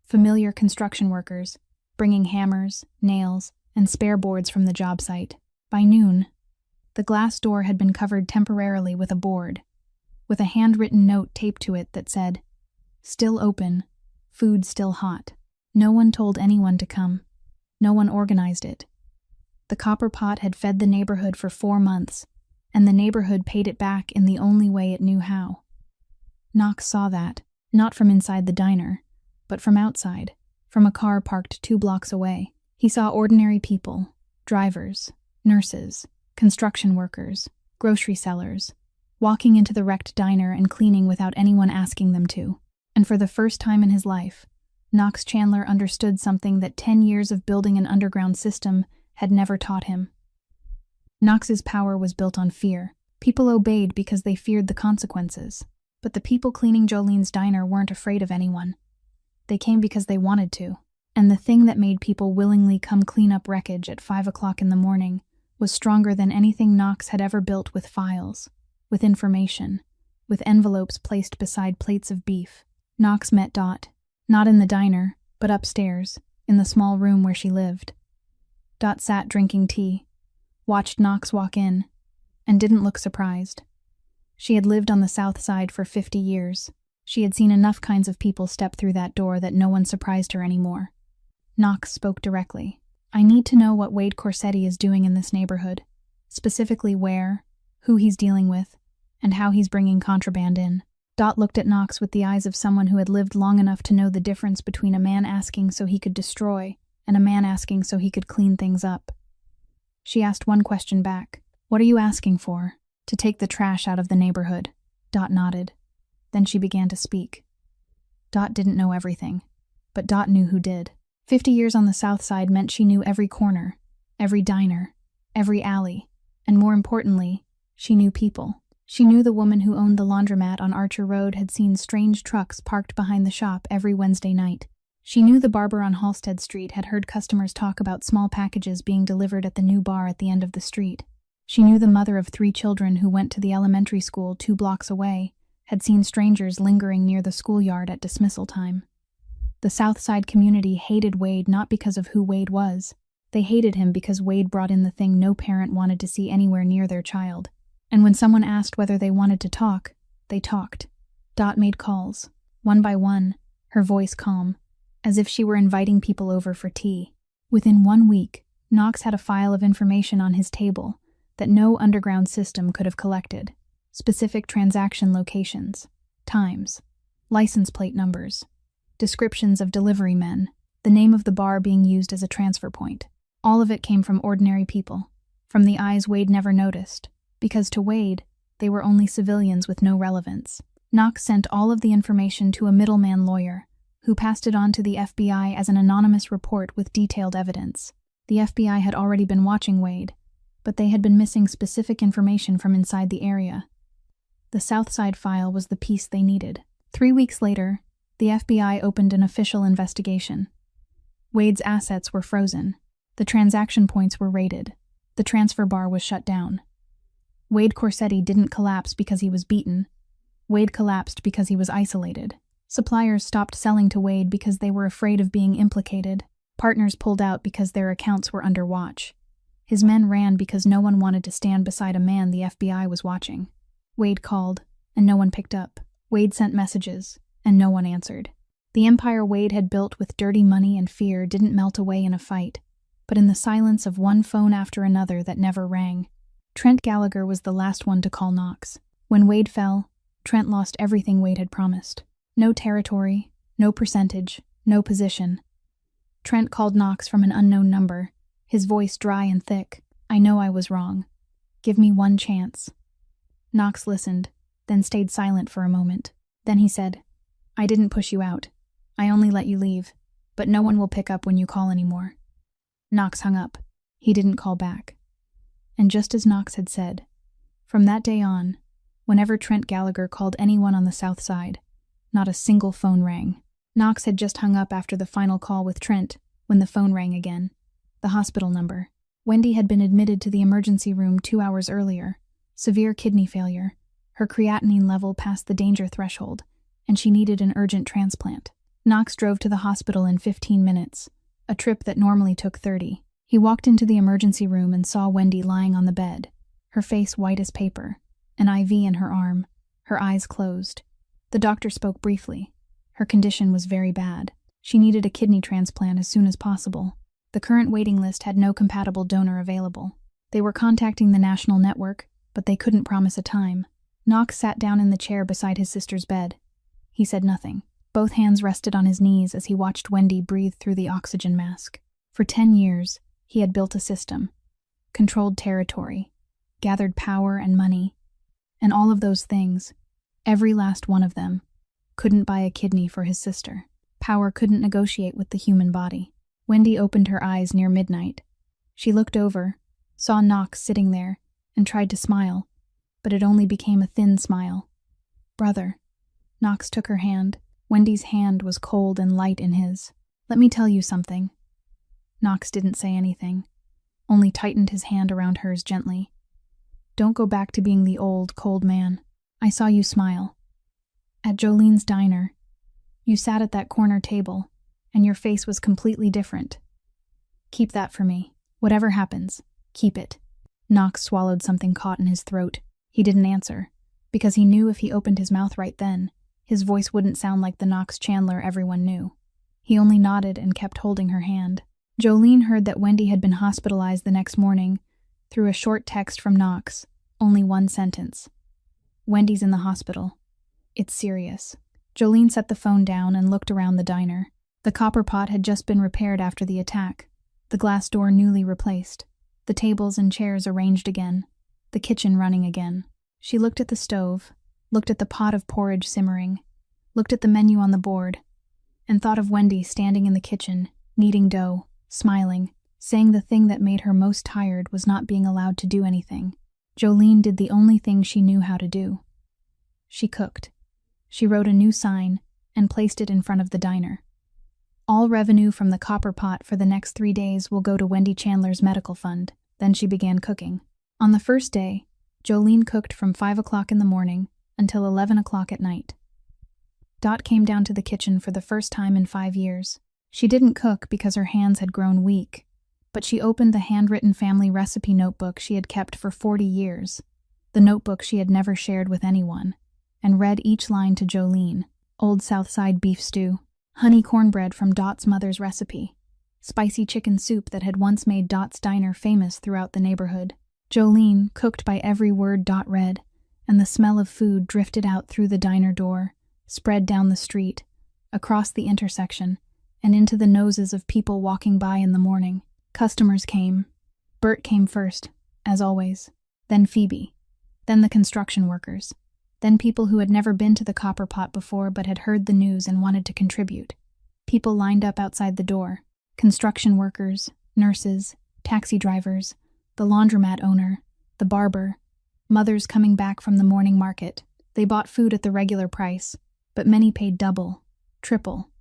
Familiar construction workers, bringing hammers, nails, and spare boards from the job site. By noon, the glass door had been covered temporarily with a board, with a handwritten note taped to it that said, "Still open, food still hot." No one told anyone to come. No one organized it. The copper pot had fed the neighborhood for 4 months, and the neighborhood paid it back in the only way it knew how. Knox saw that, not from inside the diner, but from outside, from a car parked 2 blocks away. He saw ordinary people, drivers, nurses, construction workers, grocery sellers, walking into the wrecked diner and cleaning without anyone asking them to. And for the first time in his life, Knox Chandler understood something that 10 years of building an underground system had never taught him. Knox's power was built on fear. People obeyed because they feared the consequences. But the people cleaning Jolene's diner weren't afraid of anyone. They came because they wanted to. And the thing that made people willingly come clean up wreckage at 5 o'clock in the morning was stronger than anything Knox had ever built, with files, with information, with envelopes placed beside plates of beef. Knox met Dot, not in the diner, but upstairs, in the small room where she lived. Dot sat drinking tea, watched Knox walk in, and didn't look surprised. She had lived on the South Side for 50 years. She had seen enough kinds of people step through that door that no one surprised her anymore. Knox spoke directly. "I need to know what Wade Corsetti is doing in this neighborhood, specifically where, who he's dealing with, and how he's bringing contraband in." Dot looked at Knox with the eyes of someone who had lived long enough to know the difference between a man asking so he could destroy and a man asking so he could clean things up. She asked one question back. "What are you asking for?" "To take the trash out of the neighborhood." Dot nodded. Then she began to speak. Dot didn't know everything, but Dot knew who did. 50 years on the South Side meant she knew every corner, every diner, every alley, and more importantly, she knew people. She knew the woman who owned the laundromat on Archer Road had seen strange trucks parked behind the shop every Wednesday night. She knew the barber on Halsted Street had heard customers talk about small packages being delivered at the new bar at the end of the street. She knew the mother of 3 children who went to the elementary school 2 blocks away had seen strangers lingering near the schoolyard at dismissal time. The South Side community hated Wade not because of who Wade was. They hated him because Wade brought in the thing no parent wanted to see anywhere near their child. And when someone asked whether they wanted to talk, they talked. Dot made calls, one by one, her voice calm, as if she were inviting people over for tea. Within 1 week, Knox had a file of information on his table that no underground system could have collected. Specific transaction locations, times, license plate numbers, descriptions of delivery men, the name of the bar being used as a transfer point. All of it came from ordinary people, from the eyes Wade never noticed, because to Wade, they were only civilians with no relevance. Knox sent all of the information to a middleman lawyer, who passed it on to the FBI as an anonymous report with detailed evidence. The FBI had already been watching Wade, but they had been missing specific information from inside the area. The South Side file was the piece they needed. 3 weeks later, the FBI opened an official investigation. Wade's assets were frozen. The transaction points were raided. The transfer bar was shut down. Wade Corsetti didn't collapse because he was beaten. Wade collapsed because he was isolated. Suppliers stopped selling to Wade because they were afraid of being implicated. Partners pulled out because their accounts were under watch. His men ran because no one wanted to stand beside a man the FBI was watching. Wade called, and no one picked up. Wade sent messages, and no one answered. The empire Wade had built with dirty money and fear didn't melt away in a fight, but in the silence of one phone after another that never rang. Trent Gallagher was the last one to call Knox. When Wade fell, Trent lost everything Wade had promised. No territory, no percentage, no position. Trent called Knox from an unknown number, his voice dry and thick. "I know I was wrong. Give me one chance." Knox listened, then stayed silent for a moment. Then he said, "I didn't push you out. I only let you leave, but no one will pick up when you call anymore." Knox hung up. He didn't call back. And just as Knox had said, from that day on, whenever Trent Gallagher called anyone on the South Side, not a single phone rang. Knox had just hung up after the final call with Trent when the phone rang again. The hospital number. Wendy had been admitted to the emergency room 2 hours earlier. Severe kidney failure. Her creatinine level passed the danger threshold, and she needed an urgent transplant. Knox drove to the hospital in 15 minutes, a trip that normally took 30. He walked into the emergency room and saw Wendy lying on the bed, her face white as paper, an IV in her arm, her eyes closed. The doctor spoke briefly. Her condition was very bad. She needed a kidney transplant as soon as possible. The current waiting list had no compatible donor available. They were contacting the national network, but they couldn't promise a time. Knox sat down in the chair beside his sister's bed. He said nothing. Both hands rested on his knees as he watched Wendy breathe through the oxygen mask. For 10 years, he had built a system, controlled territory, gathered power and money, and all of those things, every last one of them, couldn't buy a kidney for his sister. Power couldn't negotiate with the human body. Wendy opened her eyes near midnight. She looked over, saw Knox sitting there, and tried to smile, but it only became a thin smile. "Brother," Knox took her hand. Wendy's hand was cold and light in his. "Let me tell you something." Knox didn't say anything, only tightened his hand around hers gently. "Don't go back to being the old, cold man. I saw you smile. At Jolene's diner. You sat at that corner table, and your face was completely different. Keep that for me. Whatever happens, keep it." Knox swallowed something caught in his throat. He didn't answer, because he knew if he opened his mouth right then, his voice wouldn't sound like the Knox Chandler everyone knew. He only nodded and kept holding her hand. Jolene heard that Wendy had been hospitalized the next morning through a short text from Knox, only one sentence. "Wendy's in the hospital. It's serious." Jolene set the phone down and looked around the diner. The copper pot had just been repaired after the attack, the glass door newly replaced, the tables and chairs arranged again, the kitchen running again. She looked at the stove, looked at the pot of porridge simmering, looked at the menu on the board, and thought of Wendy standing in the kitchen, kneading dough, smiling, saying the thing that made her most tired was not being allowed to do anything. Jolene did the only thing she knew how to do. She cooked. She wrote a new sign and placed it in front of the diner. "All revenue from the copper pot for the next 3 days will go to Wendy Chandler's medical fund." Then she began cooking. On the first day, Jolene cooked from 5 o'clock in the morning until 11 o'clock at night. Dot came down to the kitchen for the first time in 5 years. She didn't cook because her hands had grown weak, but she opened the handwritten family recipe notebook she had kept for 40 years, the notebook she had never shared with anyone, and read each line to Jolene. Old Southside beef stew, honey cornbread from Dot's mother's recipe, spicy chicken soup that had once made Dot's diner famous throughout the neighborhood. Jolene cooked by every word Dot read, and the smell of food drifted out through the diner door, spread down the street, across the intersection, and into the noses of people walking by in the morning. Customers came. Bert came first, as always, then Phoebe, then the construction workers, then people who had never been to the copper pot before but had heard the news and wanted to contribute. People lined up outside the door, construction workers, nurses, taxi drivers, the laundromat owner, the barber, mothers coming back from the morning market. They bought food at the regular price, but many paid double, triple,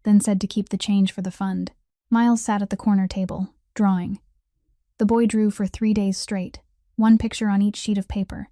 then said to keep the change for the fund. Miles sat at the corner table, drawing. The boy drew for 3 days straight, one picture on each sheet of paper,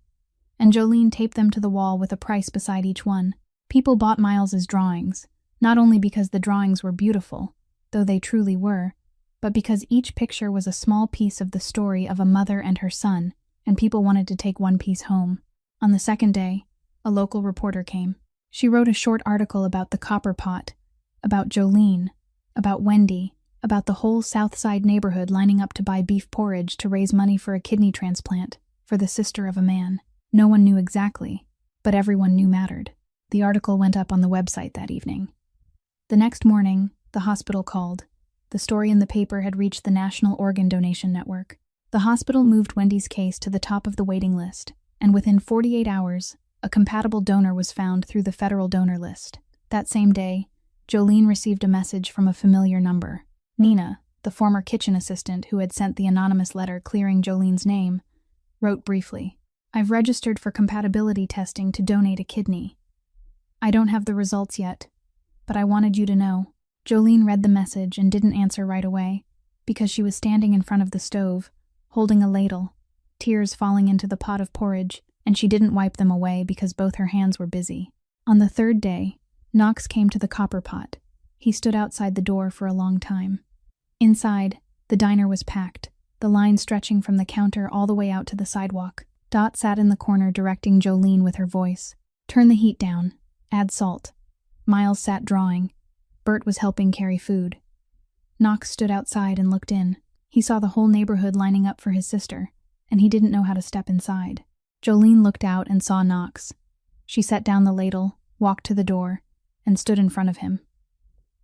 and Jolene taped them to the wall with a price beside each one. People bought Miles's drawings, not only because the drawings were beautiful, though they truly were, but because each picture was a small piece of the story of a mother and her son, and people wanted to take one piece home. On the second day, a local reporter came. She wrote a short article about the copper pot, about Jolene, about Wendy, about the whole South Side neighborhood lining up to buy beef porridge to raise money for a kidney transplant for the sister of a man. No one knew exactly, but everyone knew mattered. The article went up on the website that evening. The next morning, the hospital called. The story in the paper had reached the National Organ Donation Network. The hospital moved Wendy's case to the top of the waiting list, and within 48 hours, a compatible donor was found through the federal donor list. That same day, Jolene received a message from a familiar number. Nina, the former kitchen assistant who had sent the anonymous letter clearing Jolene's name, wrote briefly, "I've registered for compatibility testing to donate a kidney. I don't have the results yet, but I wanted you to know." Jolene read the message and didn't answer right away, because she was standing in front of the stove, holding a ladle, tears falling into the pot of porridge, and she didn't wipe them away because both her hands were busy. On the third day, Knox came to the copper pot. He stood outside the door for a long time. Inside, the diner was packed, the line stretching from the counter all the way out to the sidewalk. Dot sat in the corner directing Jolene with her voice. "Turn the heat down. Add salt." Miles sat drawing. Bert was helping carry food. Knox stood outside and looked in. He saw the whole neighborhood lining up for his sister, and he didn't know how to step inside. Jolene looked out and saw Knox. She set down the ladle, walked to the door, and stood in front of him.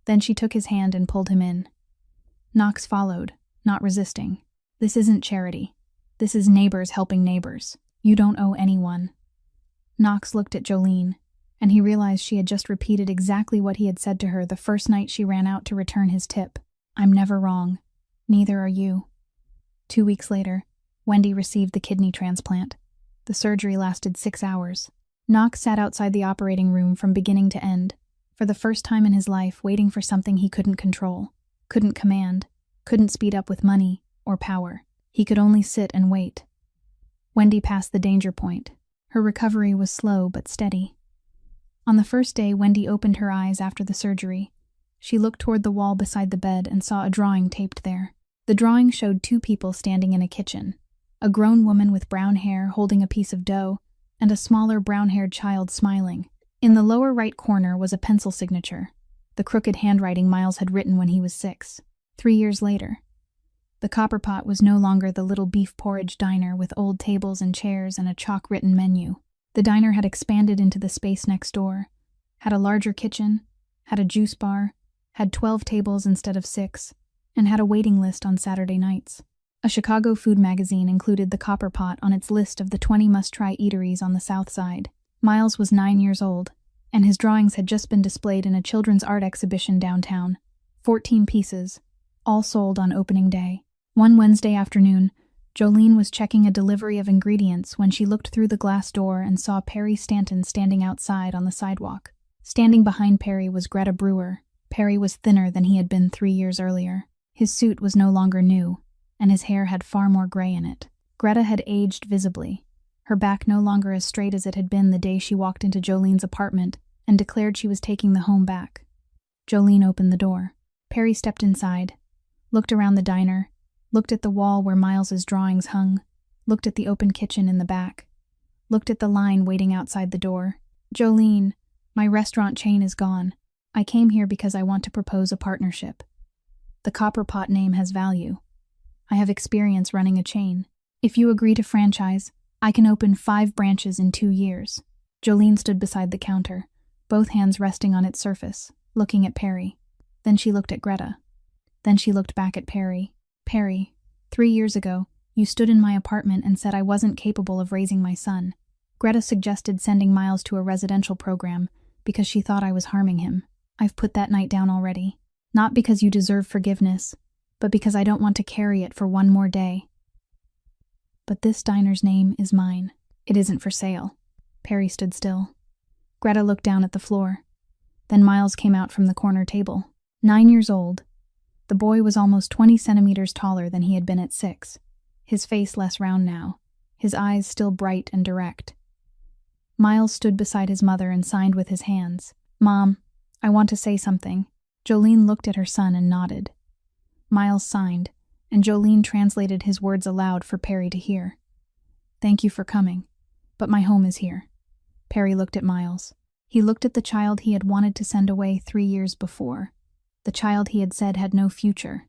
Then she took his hand and pulled him in. Knox followed, not resisting. "This isn't charity. This is neighbors helping neighbors. You don't owe anyone." Knox looked at Jolene, and he realized she had just repeated exactly what he had said to her the first night she ran out to return his tip. "I'm never wrong. Neither are you." 2 weeks later, Wendy received the kidney transplant. The surgery lasted 6 hours. Knox sat outside the operating room from beginning to end, for the first time in his life waiting for something he couldn't control, couldn't command, couldn't speed up with money or power. He could only sit and wait. Wendy passed the danger point. Her recovery was slow but steady. On the first day Wendy opened her eyes after the surgery, she looked toward the wall beside the bed and saw a drawing taped there. The drawing showed two people standing in a kitchen, a grown woman with brown hair holding a piece of dough, and a smaller brown-haired child smiling. In the lower right corner was a pencil signature, the crooked handwriting Miles had written when he was 6, 3 years later. The copper pot was no longer the little beef porridge diner with old tables and chairs and a chalk-written menu. The diner had expanded into the space next door, had a larger kitchen, had a juice bar, had 12 tables instead of 6, and had a waiting list on Saturday nights. A Chicago food magazine included the Copper Pot on its list of the 20 must-try eateries on the South Side. Miles was 9 years old, and his drawings had just been displayed in a children's art exhibition downtown. 14 pieces, all sold on opening day. One Wednesday afternoon, Jolene was checking a delivery of ingredients when she looked through the glass door and saw Perry Stanton standing outside on the sidewalk. Standing behind Perry was Greta Brewer. Perry was thinner than he had been 3 years earlier. His suit was no longer new, and his hair had far more gray in it. Greta had aged visibly, her back no longer as straight as it had been the day she walked into Jolene's apartment and declared she was taking the home back. Jolene opened the door. Perry stepped inside, looked around the diner, looked at the wall where Miles's drawings hung, looked at the open kitchen in the back, looked at the line waiting outside the door. "Jolene, my restaurant chain is gone. I came here because I want to propose a partnership. The Copper Pot name has value. I have experience running a chain. If you agree to franchise, I can open 5 branches in 2 years." Jolene stood beside the counter, both hands resting on its surface, looking at Perry. Then she looked at Greta. Then she looked back at Perry. "Perry, 3 years ago, you stood in my apartment and said I wasn't capable of raising my son. Greta suggested sending Miles to a residential program because she thought I was harming him. I've put that night down already. Not because you deserve forgiveness, but because I don't want to carry it for one more day. But this diner's name is mine. It isn't for sale." Perry stood still. Greta looked down at the floor. Then Miles came out from the corner table. 9 years old. The boy was almost 20 centimeters taller than he had been at 6, his face less round now, his eyes still bright and direct. Miles stood beside his mother and signed with his hands. "Mom, I want to say something." Jolene looked at her son and nodded. Miles signed, and Jolene translated his words aloud for Perry to hear. "Thank you for coming, but my home is here." Perry looked at Miles. He looked at the child he had wanted to send away 3 years before, the child he had said had no future,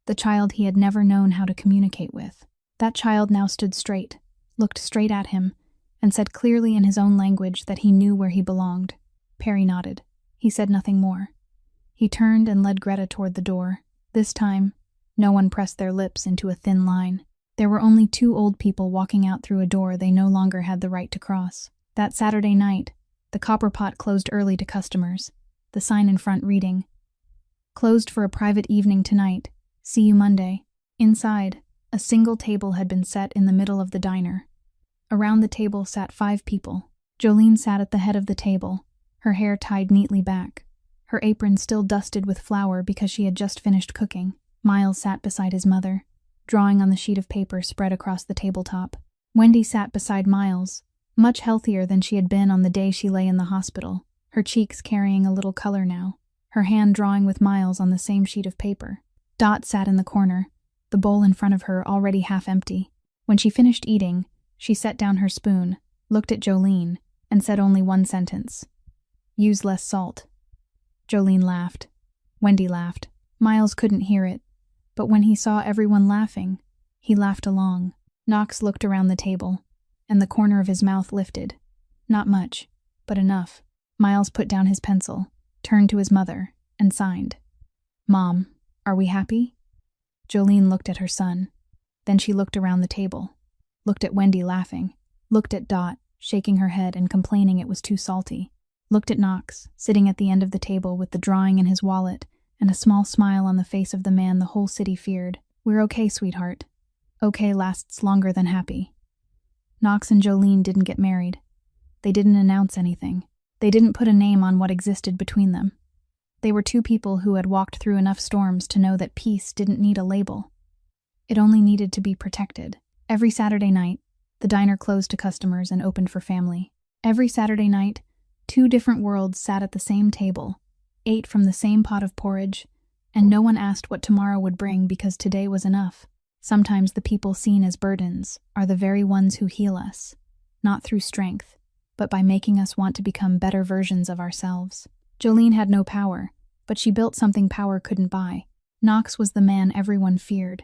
the child he had never known how to communicate with. That child now stood straight, looked straight at him, and said clearly in his own language that he knew where he belonged. Perry nodded. He said nothing more. He turned and led Greta toward the door. This time, no one pressed their lips into a thin line. There were only 2 old people walking out through a door they no longer had the right to cross. That Saturday night, the Copper Pot closed early to customers, the sign in front reading, "Closed for a private evening tonight. See you Monday." Inside, a single table had been set in the middle of the diner. Around the table sat 5 people. Jolene sat at the head of the table, her hair tied neatly back, her apron still dusted with flour because she had just finished cooking. Miles sat beside his mother, drawing on the sheet of paper spread across the tabletop. Wendy sat beside Miles, much healthier than she had been on the day she lay in the hospital, her cheeks carrying a little color now, her hand drawing with Miles on the same sheet of paper. Dot sat in the corner, the bowl in front of her already half empty. When she finished eating, she set down her spoon, looked at Jolene, and said only one sentence. "Use less salt." Jolene laughed. Wendy laughed. Miles couldn't hear it, but when he saw everyone laughing, he laughed along. Knox looked around the table, and the corner of his mouth lifted. Not much, but enough. Miles put down his pencil, turned to his mother, and signed. "Mom, are we happy?" Jolene looked at her son. Then she looked around the table, looked at Wendy laughing, looked at Dot, shaking her head and complaining it was too salty, looked at Knox, sitting at the end of the table with the drawing in his wallet and a small smile on the face of the man the whole city feared. "We're okay, sweetheart. Okay lasts longer than happy." Knox and Jolene didn't get married. They didn't announce anything. They didn't put a name on what existed between them. They were two people who had walked through enough storms to know that peace didn't need a label. It only needed to be protected. Every Saturday night, the diner closed to customers and opened for family. Every Saturday night, two different worlds sat at the same table, ate from the same pot of porridge, and no one asked what tomorrow would bring because today was enough. Sometimes the people seen as burdens are the very ones who heal us, not through strength, but by making us want to become better versions of ourselves. Jolene had no power, but she built something power couldn't buy. Knox was the man everyone feared,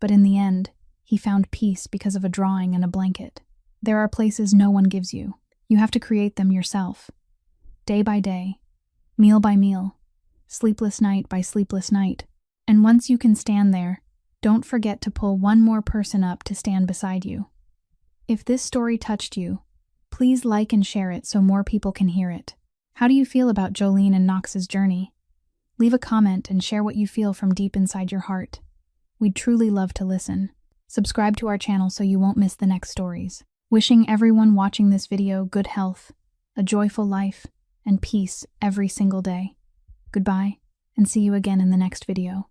but in the end, he found peace because of a drawing and a blanket. There are places no one gives you. You have to create them yourself. Day by day, meal by meal, sleepless night by sleepless night. And once you can stand there, don't forget to pull one more person up to stand beside you. If this story touched you, please like and share it so more people can hear it. How do you feel about Jolene and Knox's journey? Leave a comment and share what you feel from deep inside your heart. We'd truly love to listen. Subscribe to our channel so you won't miss the next stories. Wishing everyone watching this video good health, a joyful life, and peace every single day. Goodbye, and see you again in the next video.